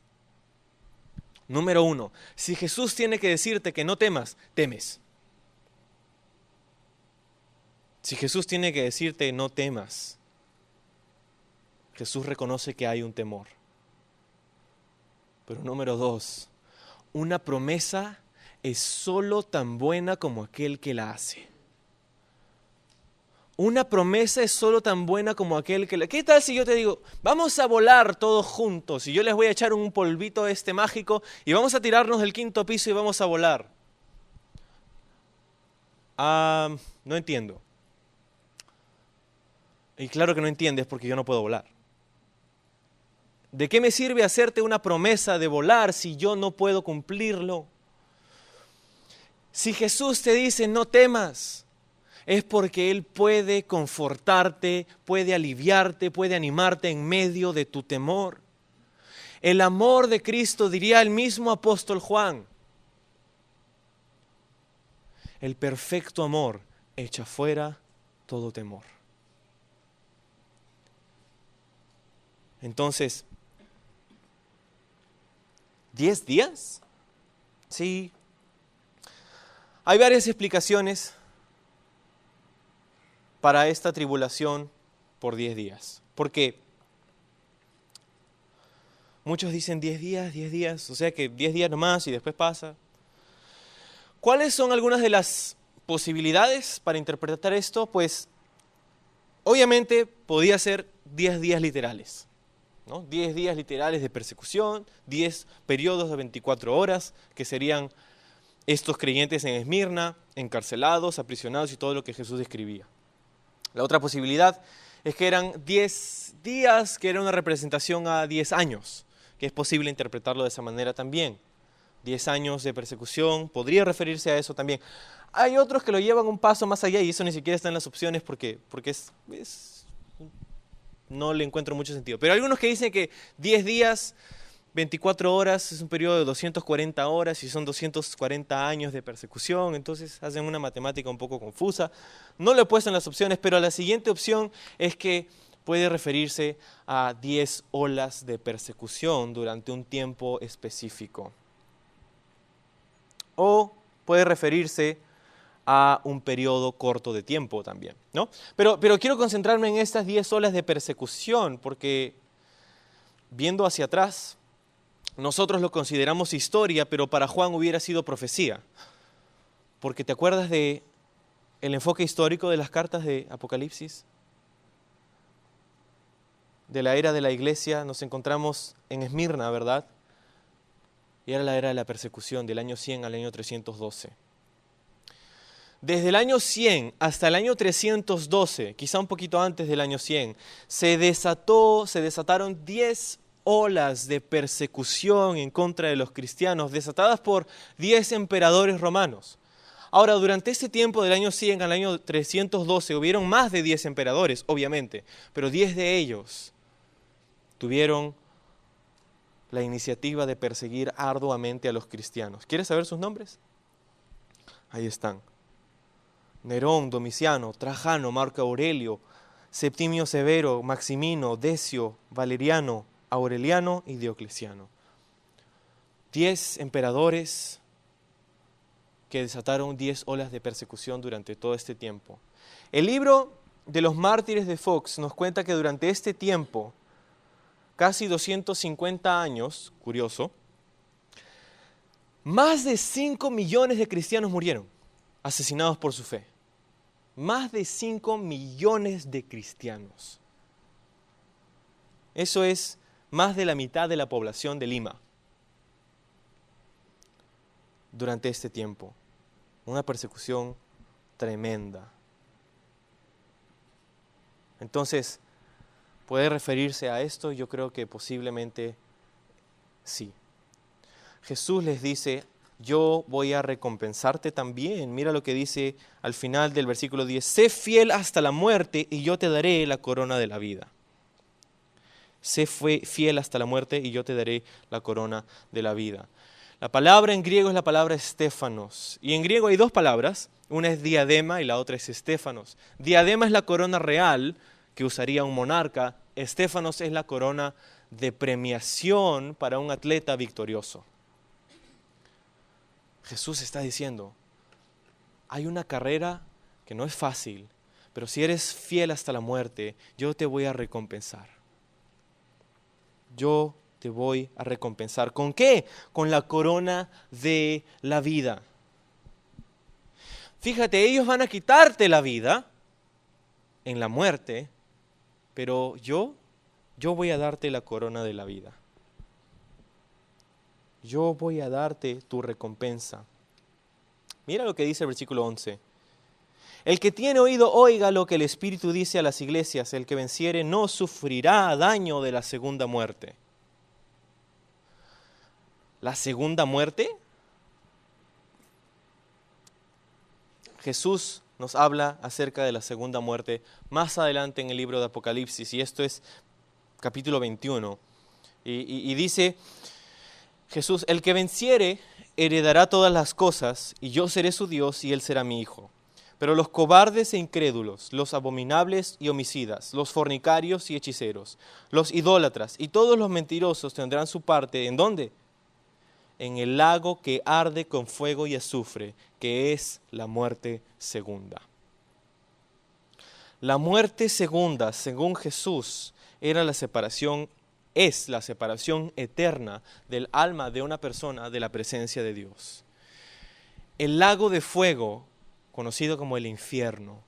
Número 1, si Jesús tiene que decirte que no temas, temes. Si Jesús tiene que decirte no temas, Jesús reconoce que hay un temor. Pero número 2, una promesa es solo tan buena como aquel que la hace. Una promesa es solo tan buena como aquel que la... ¿Qué tal si yo te digo, vamos a volar todos juntos y yo les voy a echar un polvito mágico y vamos a tirarnos del 5º piso y vamos a volar? No entiendo. Y claro que no entiendes porque yo no puedo volar. ¿De qué me sirve hacerte una promesa de volar si yo no puedo cumplirlo? Si Jesús te dice no temas, es porque Él puede confortarte, puede aliviarte, puede animarte en medio de tu temor. El amor de Cristo, diría el mismo apóstol Juan, el perfecto amor echa fuera todo temor. Entonces, ¿10 días? Sí. Hay varias explicaciones para esta tribulación por 10 días. Porque muchos dicen 10 días, o sea que 10 días nomás y después pasa. ¿Cuáles son algunas de las posibilidades para interpretar esto? Pues obviamente podía ser 10 días literales, ¿no? 10 días literales de persecución, 10 periodos de 24 horas, que serían estos creyentes en Esmirna, encarcelados, aprisionados y todo lo que Jesús describía. La otra posibilidad es que eran 10 días, que era una representación a 10 años, que es posible interpretarlo de esa manera también. 10 años de persecución, podría referirse a eso también. Hay otros que lo llevan un paso más allá y eso ni siquiera está en las opciones porque no le encuentro mucho sentido. Pero hay algunos que dicen que 10 días, 24 horas es un periodo de 240 horas y son 240 años de persecución, entonces hacen una matemática un poco confusa. No lo he puesto en las opciones, pero la siguiente opción es que puede referirse a 10 olas de persecución durante un tiempo específico. O puede referirse a un periodo corto de tiempo también, ¿no? Pero quiero concentrarme en estas 10 olas de persecución, porque viendo hacia atrás, nosotros lo consideramos historia, pero para Juan hubiera sido profecía. Porque ¿te acuerdas de el enfoque histórico de las cartas de Apocalipsis? De la era de la iglesia nos encontramos en Esmirna, ¿verdad? Y era la era de la persecución, del año 100 al año 312. Desde el año 100 hasta el año 312, quizá un poquito antes del año 100, se desataron 10 olas de persecución en contra de los cristianos, desatadas por 10 emperadores romanos. Ahora, durante ese tiempo del año 100 al año 312 hubieron más de 10 emperadores, obviamente, pero 10 de ellos tuvieron la iniciativa de perseguir arduamente a los cristianos. ¿Quieres saber sus nombres? Ahí están. Nerón, Domiciano, Trajano, Marco Aurelio, Septimio Severo, Maximino, Decio, Valeriano, Aureliano y Diocleciano. 10 emperadores que desataron 10 olas de persecución durante todo este tiempo. El libro de los mártires de Fox nos cuenta que durante este tiempo, casi 250 años, curioso, más de 5 millones de cristianos murieron, asesinados por su fe. Más de 5 millones de cristianos. Eso es más de la mitad de la población de Lima. Durante este tiempo, una persecución tremenda. Entonces, ¿puede referirse a esto? Yo creo que posiblemente sí. Jesús les dice: yo voy a recompensarte también. Mira lo que dice al final del versículo 10. Sé fiel hasta la muerte y yo te daré la corona de la vida. Sé fiel hasta la muerte y yo te daré la corona de la vida. La palabra en griego es la palabra estéfanos. Y en griego hay dos palabras. Una es diadema y la otra es estéfanos. Diadema es la corona real que usaría un monarca. Estéfanos es la corona de premiación para un atleta victorioso. Jesús está diciendo, hay una carrera que no es fácil, pero si eres fiel hasta la muerte, yo te voy a recompensar. Yo te voy a recompensar. ¿Con qué? Con la corona de la vida. Fíjate, ellos van a quitarte la vida en la muerte, pero yo voy a darte la corona de la vida. Yo voy a darte tu recompensa. Mira lo que dice el versículo 11. El que tiene oído, oiga lo que el Espíritu dice a las iglesias. El que venciere no sufrirá daño de la segunda muerte. ¿La segunda muerte? Jesús nos habla acerca de la segunda muerte más adelante en el libro de Apocalipsis. Y esto es capítulo 21. Y dice Jesús: el que venciere heredará todas las cosas, y yo seré su Dios y él será mi hijo. Pero los cobardes e incrédulos, los abominables y homicidas, los fornicarios y hechiceros, los idólatras y todos los mentirosos tendrán su parte, ¿en dónde? En el lago que arde con fuego y azufre, que es la muerte segunda. La muerte segunda, según Jesús, era la separación, es la separación eterna del alma de una persona de la presencia de Dios. El lago de fuego, conocido como el infierno,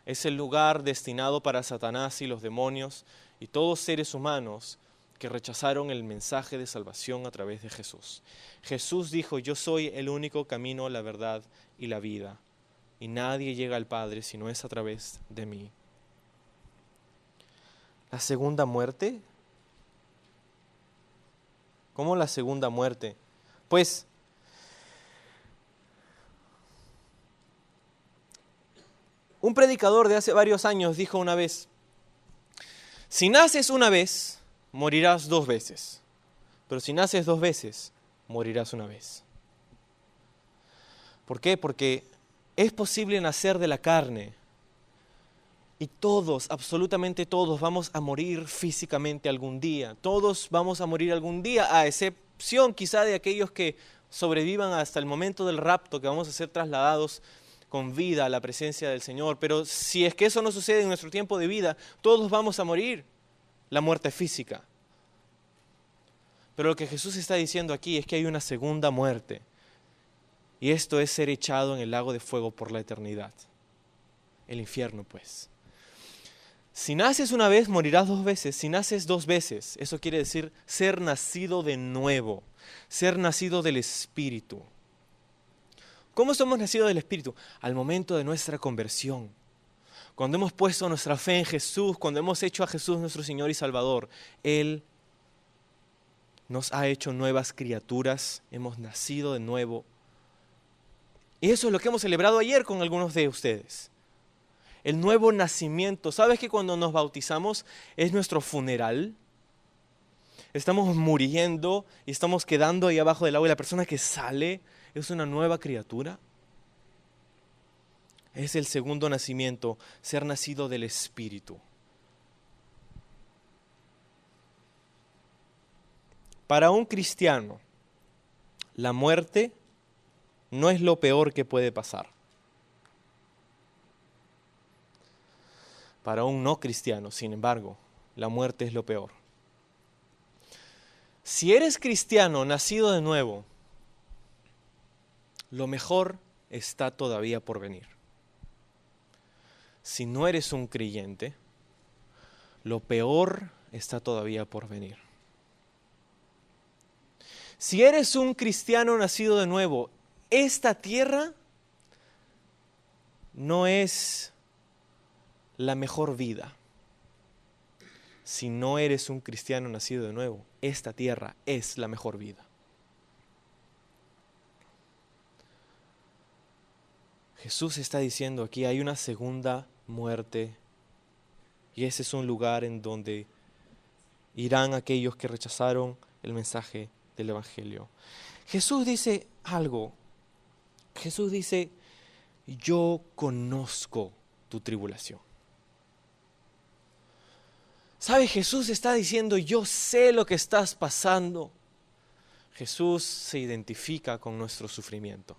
es el lugar destinado para Satanás y los demonios y todos seres humanos que rechazaron el mensaje de salvación a través de Jesús. Jesús dijo: yo soy el único camino, la verdad y la vida, y nadie llega al Padre si no es a través de mí. La segunda muerte. ¿Cómo la segunda muerte? Pues un predicador de hace varios años dijo una vez: si naces una vez, morirás 2 veces, pero si naces 2 veces, morirás una vez. ¿Por qué? Porque es posible nacer de la carne y todos, absolutamente todos, vamos a morir físicamente algún día. Todos vamos a morir algún día, a excepción quizá de aquellos que sobrevivan hasta el momento del rapto, que vamos a ser trasladados con vida a la presencia del Señor. Pero si es que eso no sucede en nuestro tiempo de vida, todos vamos a morir, la muerte física. Pero lo que Jesús está diciendo aquí es que hay una segunda muerte. Y esto es ser echado en el lago de fuego por la eternidad. El infierno, pues. Si naces una vez, morirás 2 veces. Si naces 2 veces, eso quiere decir ser nacido de nuevo, ser nacido del Espíritu. ¿Cómo somos nacidos del Espíritu? Al momento de nuestra conversión. Cuando hemos puesto nuestra fe en Jesús, cuando hemos hecho a Jesús nuestro Señor y Salvador, Él nos ha hecho nuevas criaturas, hemos nacido de nuevo. Y eso es lo que hemos celebrado ayer con algunos de ustedes. El nuevo nacimiento. ¿Sabes que cuando nos bautizamos es nuestro funeral? Estamos muriendo y estamos quedando ahí abajo del agua y la persona que sale es una nueva criatura. Es el segundo nacimiento, ser nacido del Espíritu. Para un cristiano, la muerte no es lo peor que puede pasar. Para un no cristiano, sin embargo, la muerte es lo peor. Si eres cristiano, nacido de nuevo, lo mejor está todavía por venir. Si no eres un creyente, lo peor está todavía por venir. Si eres un cristiano nacido de nuevo, esta tierra no es la mejor vida. Si no eres un cristiano nacido de nuevo, esta tierra es la mejor vida. Jesús está diciendo aquí, hay una segunda muerte y ese es un lugar en donde irán aquellos que rechazaron el mensaje del Evangelio. Jesús dice algo. Jesús dice, yo conozco tu tribulación. ¿Sabe? Jesús está diciendo, yo sé lo que estás pasando. Jesús se identifica con nuestro sufrimiento.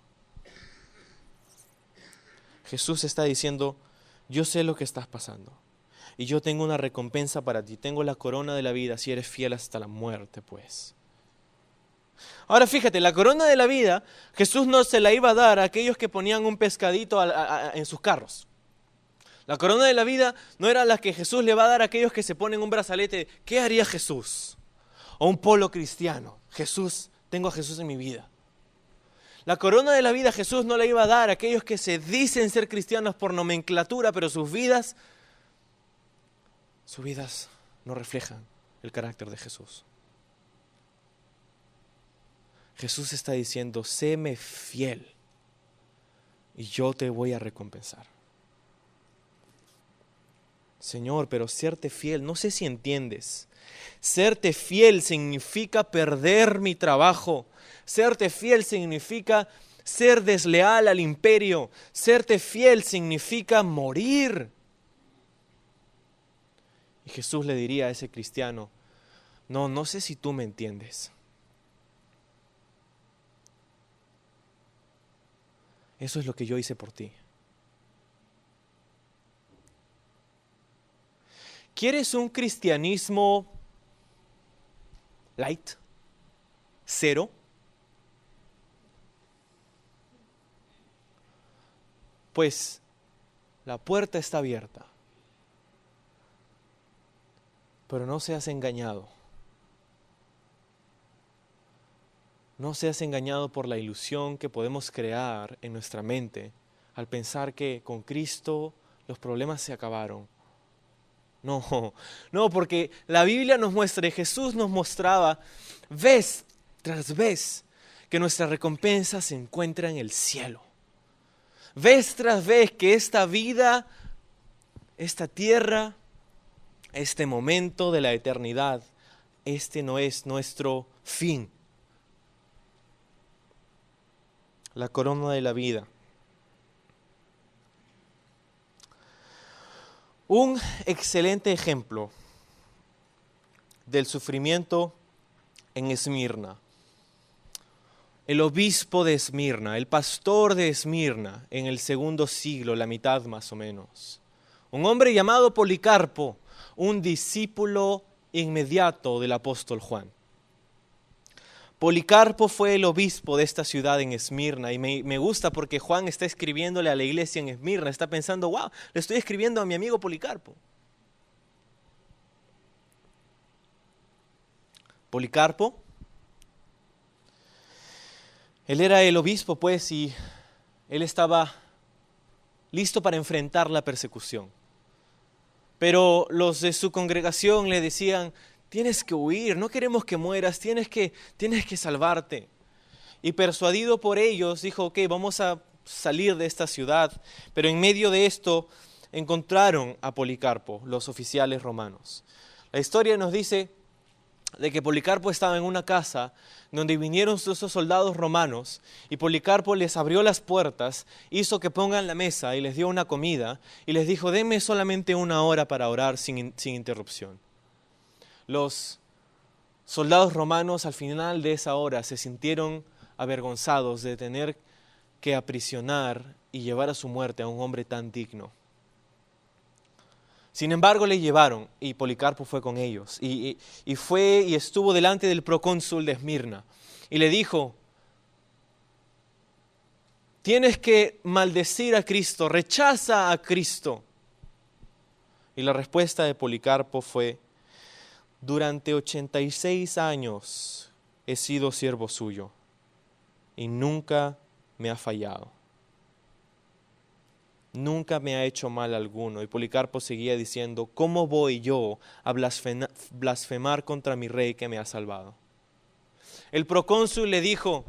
Jesús está diciendo, yo sé lo que estás pasando. Y yo tengo una recompensa para ti. Tengo la corona de la vida si eres fiel hasta la muerte, pues. Ahora fíjate, la corona de la vida, Jesús no se la iba a dar a aquellos que ponían un pescadito en sus carros. La corona de la vida no era la que Jesús le va a dar a aquellos que se ponen un brazalete. ¿Qué haría Jesús? O un polo cristiano. Jesús, tengo a Jesús en mi vida. La corona de la vida Jesús no la iba a dar a aquellos que se dicen ser cristianos por nomenclatura, pero sus vidas no reflejan el carácter de Jesús. Jesús está diciendo, séme fiel y yo te voy a recompensar. Señor, pero serte fiel, no sé si entiendes. Serte fiel significa perder mi trabajo. Serte fiel significa ser desleal al imperio. Serte fiel significa morir. Y Jesús le diría a ese cristiano, no sé si tú me entiendes. Eso es lo que yo hice por ti. ¿Quieres un cristianismo light? ¿Cero? Pues la puerta está abierta. Pero no seas engañado. No seas engañado por la ilusión que podemos crear en nuestra mente al pensar que con Cristo los problemas se acabaron. No, porque la Biblia nos muestra y Jesús nos mostraba vez tras vez que nuestra recompensa se encuentra en el cielo. Vez tras vez que esta vida, esta tierra, este momento de la eternidad, este no es nuestro fin. La corona de la vida. Un excelente ejemplo del sufrimiento en Esmirna. el obispo de Esmirna, el pastor de Esmirna, en el segundo siglo, la mitad más o menos. Un hombre llamado Policarpo, un discípulo inmediato del apóstol Juan. Policarpo fue el obispo de esta ciudad en Esmirna y me gusta porque Juan está escribiéndole a la iglesia en Esmirna, está pensando, wow, le estoy escribiendo a mi amigo Policarpo. Policarpo, él era el obispo pues y él estaba listo para enfrentar la persecución. Pero los de su congregación le decían, tienes que huir, no queremos que mueras, tienes que salvarte. Y persuadido por ellos, dijo, ok, vamos a salir de esta ciudad. Pero en medio de esto encontraron a Policarpo, los oficiales romanos. La historia nos dice de que Policarpo estaba en una casa donde vinieron esos soldados romanos y Policarpo les abrió las puertas, hizo que pongan la mesa y les dio una comida y les dijo, denme solamente 1 hora para orar sin interrupción. Los soldados romanos al final de esa hora se sintieron avergonzados de tener que aprisionar y llevar a su muerte a un hombre tan digno. Sin embargo, le llevaron y Policarpo fue con ellos y fue y estuvo delante del procónsul de Esmirna y le dijo, tienes que maldecir a Cristo, rechaza a Cristo. Y la respuesta de Policarpo fue, durante 86 años he sido siervo suyo y nunca me ha fallado. Nunca me ha hecho mal alguno. Y Policarpo seguía diciendo, ¿cómo voy yo a blasfemar contra mi rey que me ha salvado? El procónsul le dijo,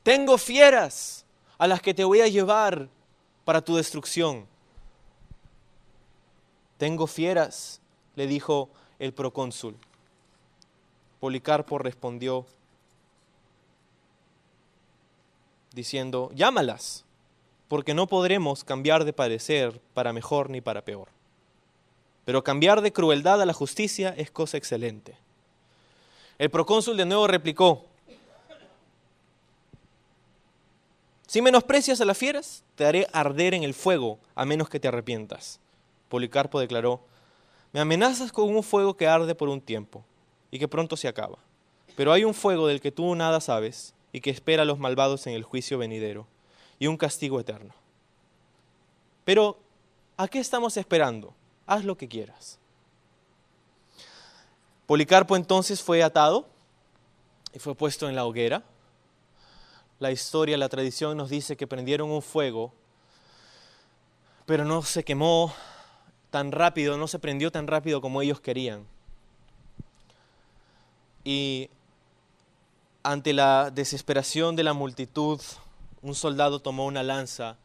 tengo fieras a las que te voy a llevar para tu destrucción. Tengo fieras, le dijo el procónsul. Policarpo respondió diciendo, llámalas, porque no podremos cambiar de parecer para mejor ni para peor. Pero cambiar de crueldad a la justicia es cosa excelente. El procónsul de nuevo replicó, si menosprecias a las fieras, te haré arder en el fuego, a menos que te arrepientas. Policarpo declaró, me amenazas con un fuego que arde por un tiempo y que pronto se acaba. Pero hay un fuego del que tú nada sabes y que espera a los malvados en el juicio venidero y un castigo eterno. Pero, ¿a qué estamos esperando? Haz lo que quieras. Policarpo entonces fue atado y fue puesto en la hoguera. La historia, la tradición nos dice que prendieron un fuego, pero no se quemó tan rápido, no se prendió tan rápido como ellos querían. Y ante la desesperación de la multitud, un soldado tomó una lanza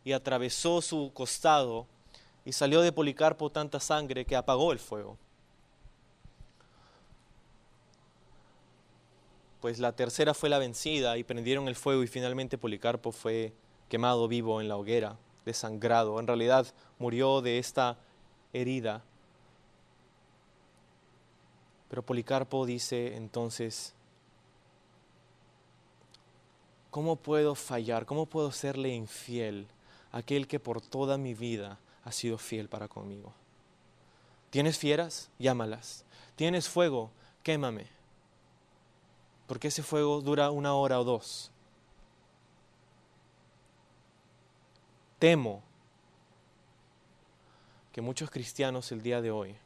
y atravesó su costado y salió de Policarpo tanta sangre que apagó el fuego. Pues la tercera fue la vencida y prendieron el fuego y finalmente Policarpo fue quemado vivo en la hoguera, desangrado. En realidad murió de esta herida. Pero Policarpo dice entonces, ¿cómo puedo fallar? ¿Cómo puedo serle infiel a aquel que por toda mi vida ha sido fiel para conmigo? ¿Tienes fieras? Llámalas. ¿Tienes fuego? Quémame. Porque ese fuego dura 1 hora o 2. Temo que muchos cristianos el día de hoy,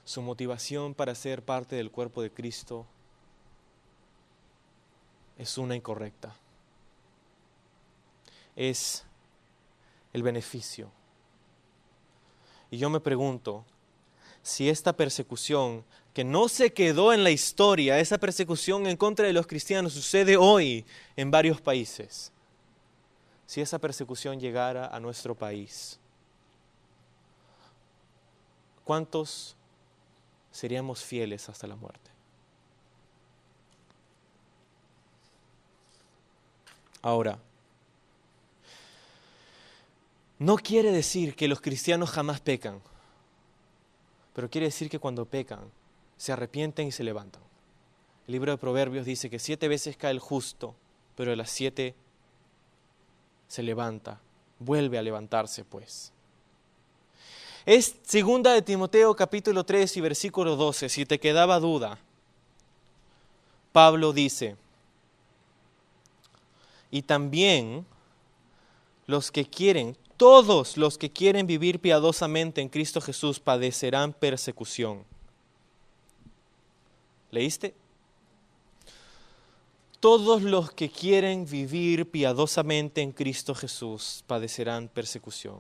su motivación para ser parte del cuerpo de Cristo es una incorrecta. Es el beneficio. Y yo me pregunto si esta persecución que no se quedó en la historia, esa persecución en contra de los cristianos sucede hoy en varios países. Si esa persecución llegara a nuestro país, ¿cuántos seríamos fieles hasta la muerte? Ahora, no quiere decir que los cristianos jamás pecan, pero quiere decir que cuando pecan, se arrepienten y se levantan. El libro de Proverbios dice que 7 veces cae el justo, pero de las 7 se levanta, vuelve a levantarse pues. Es 2 de Timoteo capítulo 3 y versículo 12, si te quedaba duda. Pablo dice, y también todos los que quieren vivir piadosamente en Cristo Jesús padecerán persecución. ¿Leíste? Todos los que quieren vivir piadosamente en Cristo Jesús padecerán persecución.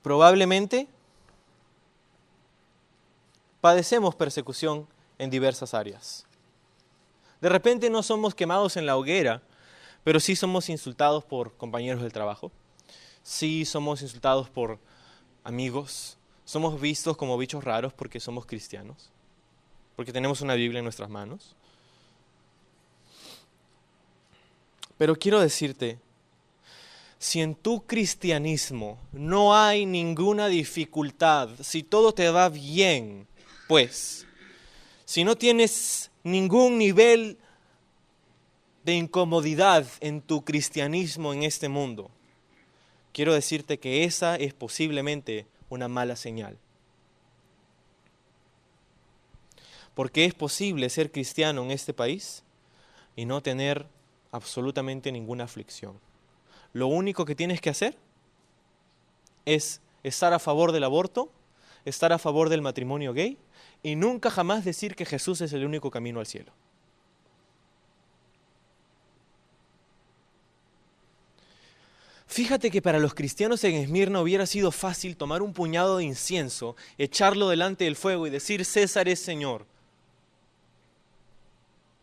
Probablemente padecemos persecución en diversas áreas. De repente no somos quemados en la hoguera, pero sí somos insultados por compañeros del trabajo. Sí somos insultados por amigos. Somos vistos como bichos raros porque somos cristianos, porque tenemos una Biblia en nuestras manos. Pero quiero decirte, si en tu cristianismo no hay ninguna dificultad, si todo te va bien, pues, si no tienes ningún nivel de incomodidad en tu cristianismo en este mundo, quiero decirte que esa es posiblemente una mala señal. Porque es posible ser cristiano en este país y no tener absolutamente ninguna aflicción. Lo único que tienes que hacer es estar a favor del aborto, estar a favor del matrimonio gay y nunca jamás decir que Jesús es el único camino al cielo. Fíjate que para los cristianos en Esmirna hubiera sido fácil tomar un puñado de incienso, echarlo delante del fuego y decir César es Señor.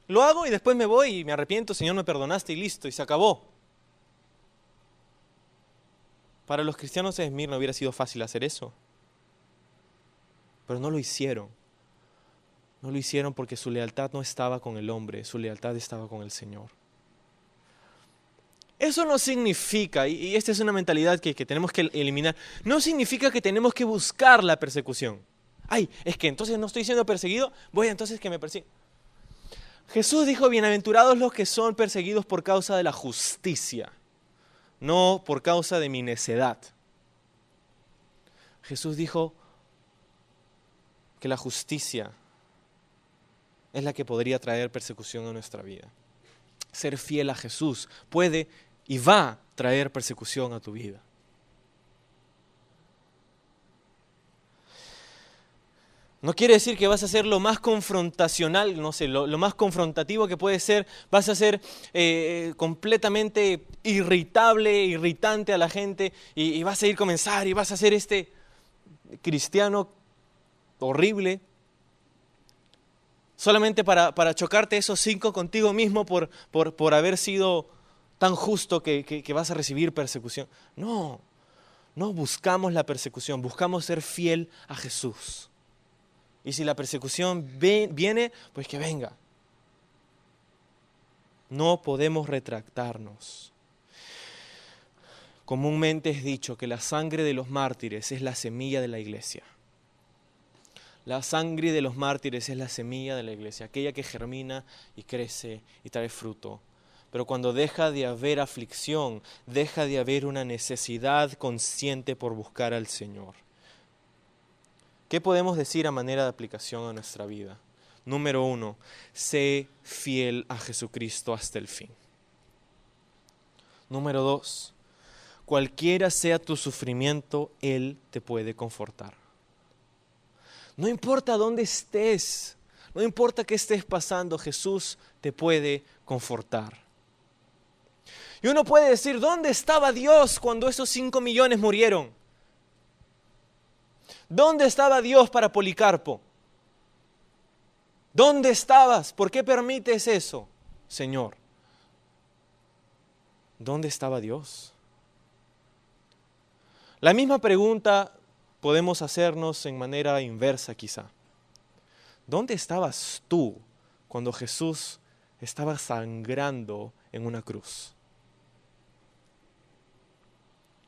Lo hago y después me voy y me arrepiento, Señor me perdonaste y listo, y se acabó. Para los cristianos en Esmirna hubiera sido fácil hacer eso. Pero no lo hicieron. No lo hicieron porque su lealtad no estaba con el hombre, su lealtad estaba con el Señor. Eso no significa, y esta es una mentalidad que tenemos que eliminar, no significa que tenemos que buscar la persecución. Ay, es que entonces no estoy siendo perseguido, voy entonces que me persigan. Jesús dijo, bienaventurados los que son perseguidos por causa de la justicia, no por causa de mi necedad. Jesús dijo que la justicia es la que podría traer persecución a nuestra vida. Ser fiel a Jesús puede y va a traer persecución a tu vida. No quiere decir que vas a ser lo más confrontacional, no sé, lo más confrontativo que puede ser, vas a ser completamente irritante a la gente y vas a ir a comenzar y vas a ser este cristiano horrible. Solamente para chocarte esos 5 contigo mismo por haber sido tan justo que vas a recibir persecución. No buscamos la persecución, buscamos ser fiel a Jesús. Y si la persecución viene, pues que venga. No podemos retractarnos. Comúnmente es dicho que la sangre de los mártires es la semilla de la iglesia. La sangre de los mártires es la semilla de la iglesia, aquella que germina y crece y trae fruto. Pero cuando deja de haber aflicción, deja de haber una necesidad consciente por buscar al Señor. ¿Qué podemos decir a manera de aplicación a nuestra vida? Número 1, sé fiel a Jesucristo hasta el fin. Número 2, cualquiera sea tu sufrimiento, Él te puede confortar. No importa dónde estés, no importa qué estés pasando, Jesús te puede confortar. Y uno puede decir, ¿dónde estaba Dios cuando esos 5 millones murieron? ¿Dónde estaba Dios para Policarpo? ¿Dónde estabas? ¿Por qué permites eso, Señor? ¿Dónde estaba Dios? La misma pregunta podemos hacernos en manera inversa quizá. ¿Dónde estabas tú cuando Jesús estaba sangrando en una cruz?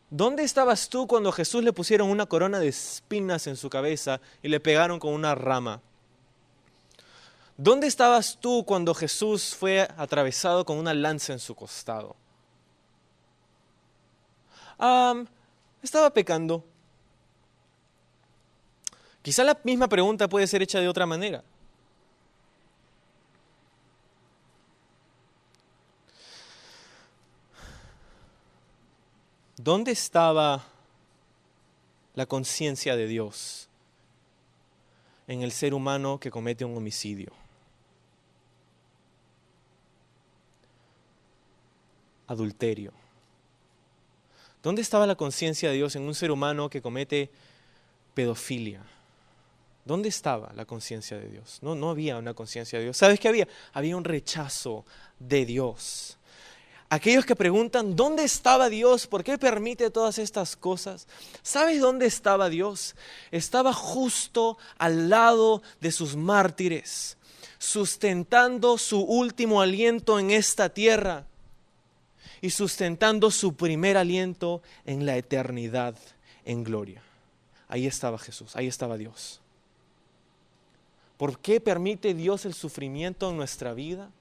¿Dónde estabas tú cuando a Jesús le pusieron una corona de espinas en su cabeza y le pegaron con una rama? ¿Dónde estabas tú cuando Jesús fue atravesado con una lanza en su costado? Estaba pecando. Quizá la misma pregunta puede ser hecha de otra manera. ¿Dónde estaba la conciencia de Dios en el ser humano que comete un homicidio? Adulterio. ¿Dónde estaba la conciencia de Dios en un ser humano que comete pedofilia? ¿Dónde estaba la conciencia de Dios? No había una conciencia de Dios. ¿Sabes qué había? Había un rechazo de Dios. Aquellos que preguntan, ¿dónde estaba Dios? ¿Por qué permite todas estas cosas? ¿Sabes dónde estaba Dios? Estaba justo al lado de sus mártires, sustentando su último aliento en esta tierra y sustentando su primer aliento en la eternidad, en gloria. Ahí estaba Jesús, ahí estaba Dios. ¿Por qué permite Dios el sufrimiento en nuestra vida?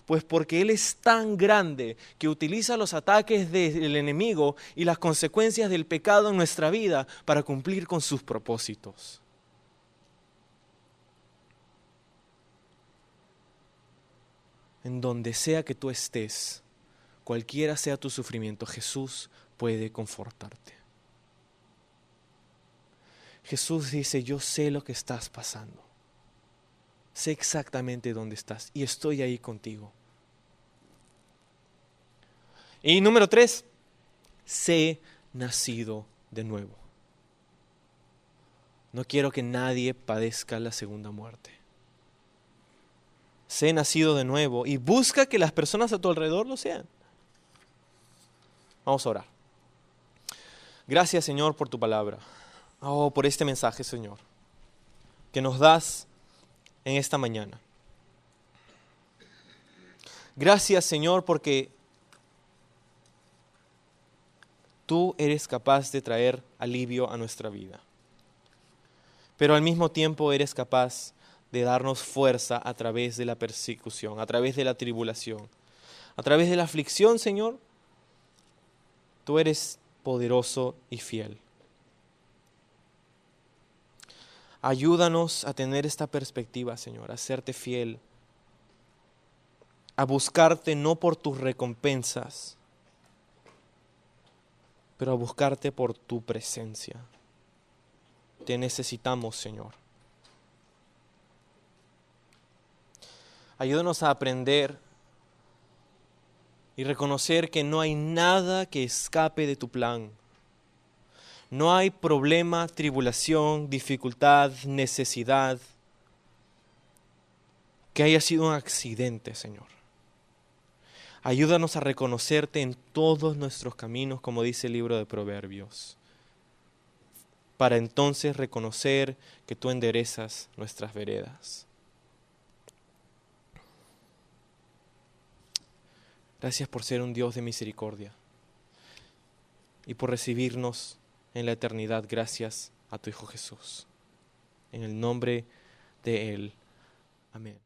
Pues porque Él es tan grande que utiliza los ataques del enemigo y las consecuencias del pecado en nuestra vida para cumplir con sus propósitos. En donde sea que tú estés, cualquiera sea tu sufrimiento, Jesús puede confortarte. Jesús dice, yo sé lo que estás pasando. Sé exactamente dónde estás y estoy ahí contigo. Y número 3, sé nacido de nuevo. No quiero que nadie padezca la segunda muerte. Sé nacido de nuevo y busca que las personas a tu alrededor lo sean. Vamos a orar. Gracias, Señor, por tu palabra. Por este mensaje, Señor, que nos das en esta mañana. Gracias, Señor, porque tú eres capaz de traer alivio a nuestra vida. Pero al mismo tiempo eres capaz de darnos fuerza a través de la persecución, a través de la tribulación, a través de la aflicción, Señor. Tú eres poderoso y fiel. Ayúdanos a tener esta perspectiva, Señor, a serte fiel, a buscarte no por tus recompensas, pero a buscarte por tu presencia. Te necesitamos, Señor. Ayúdanos a aprender y reconocer que no hay nada que escape de tu plan. No hay problema, tribulación, dificultad, necesidad que haya sido un accidente, Señor. Ayúdanos a reconocerte en todos nuestros caminos, como dice el libro de Proverbios, para entonces reconocer que tú enderezas nuestras veredas. Gracias por ser un Dios de misericordia y por recibirnos en la eternidad gracias a tu Hijo Jesús. En el nombre de Él. Amén.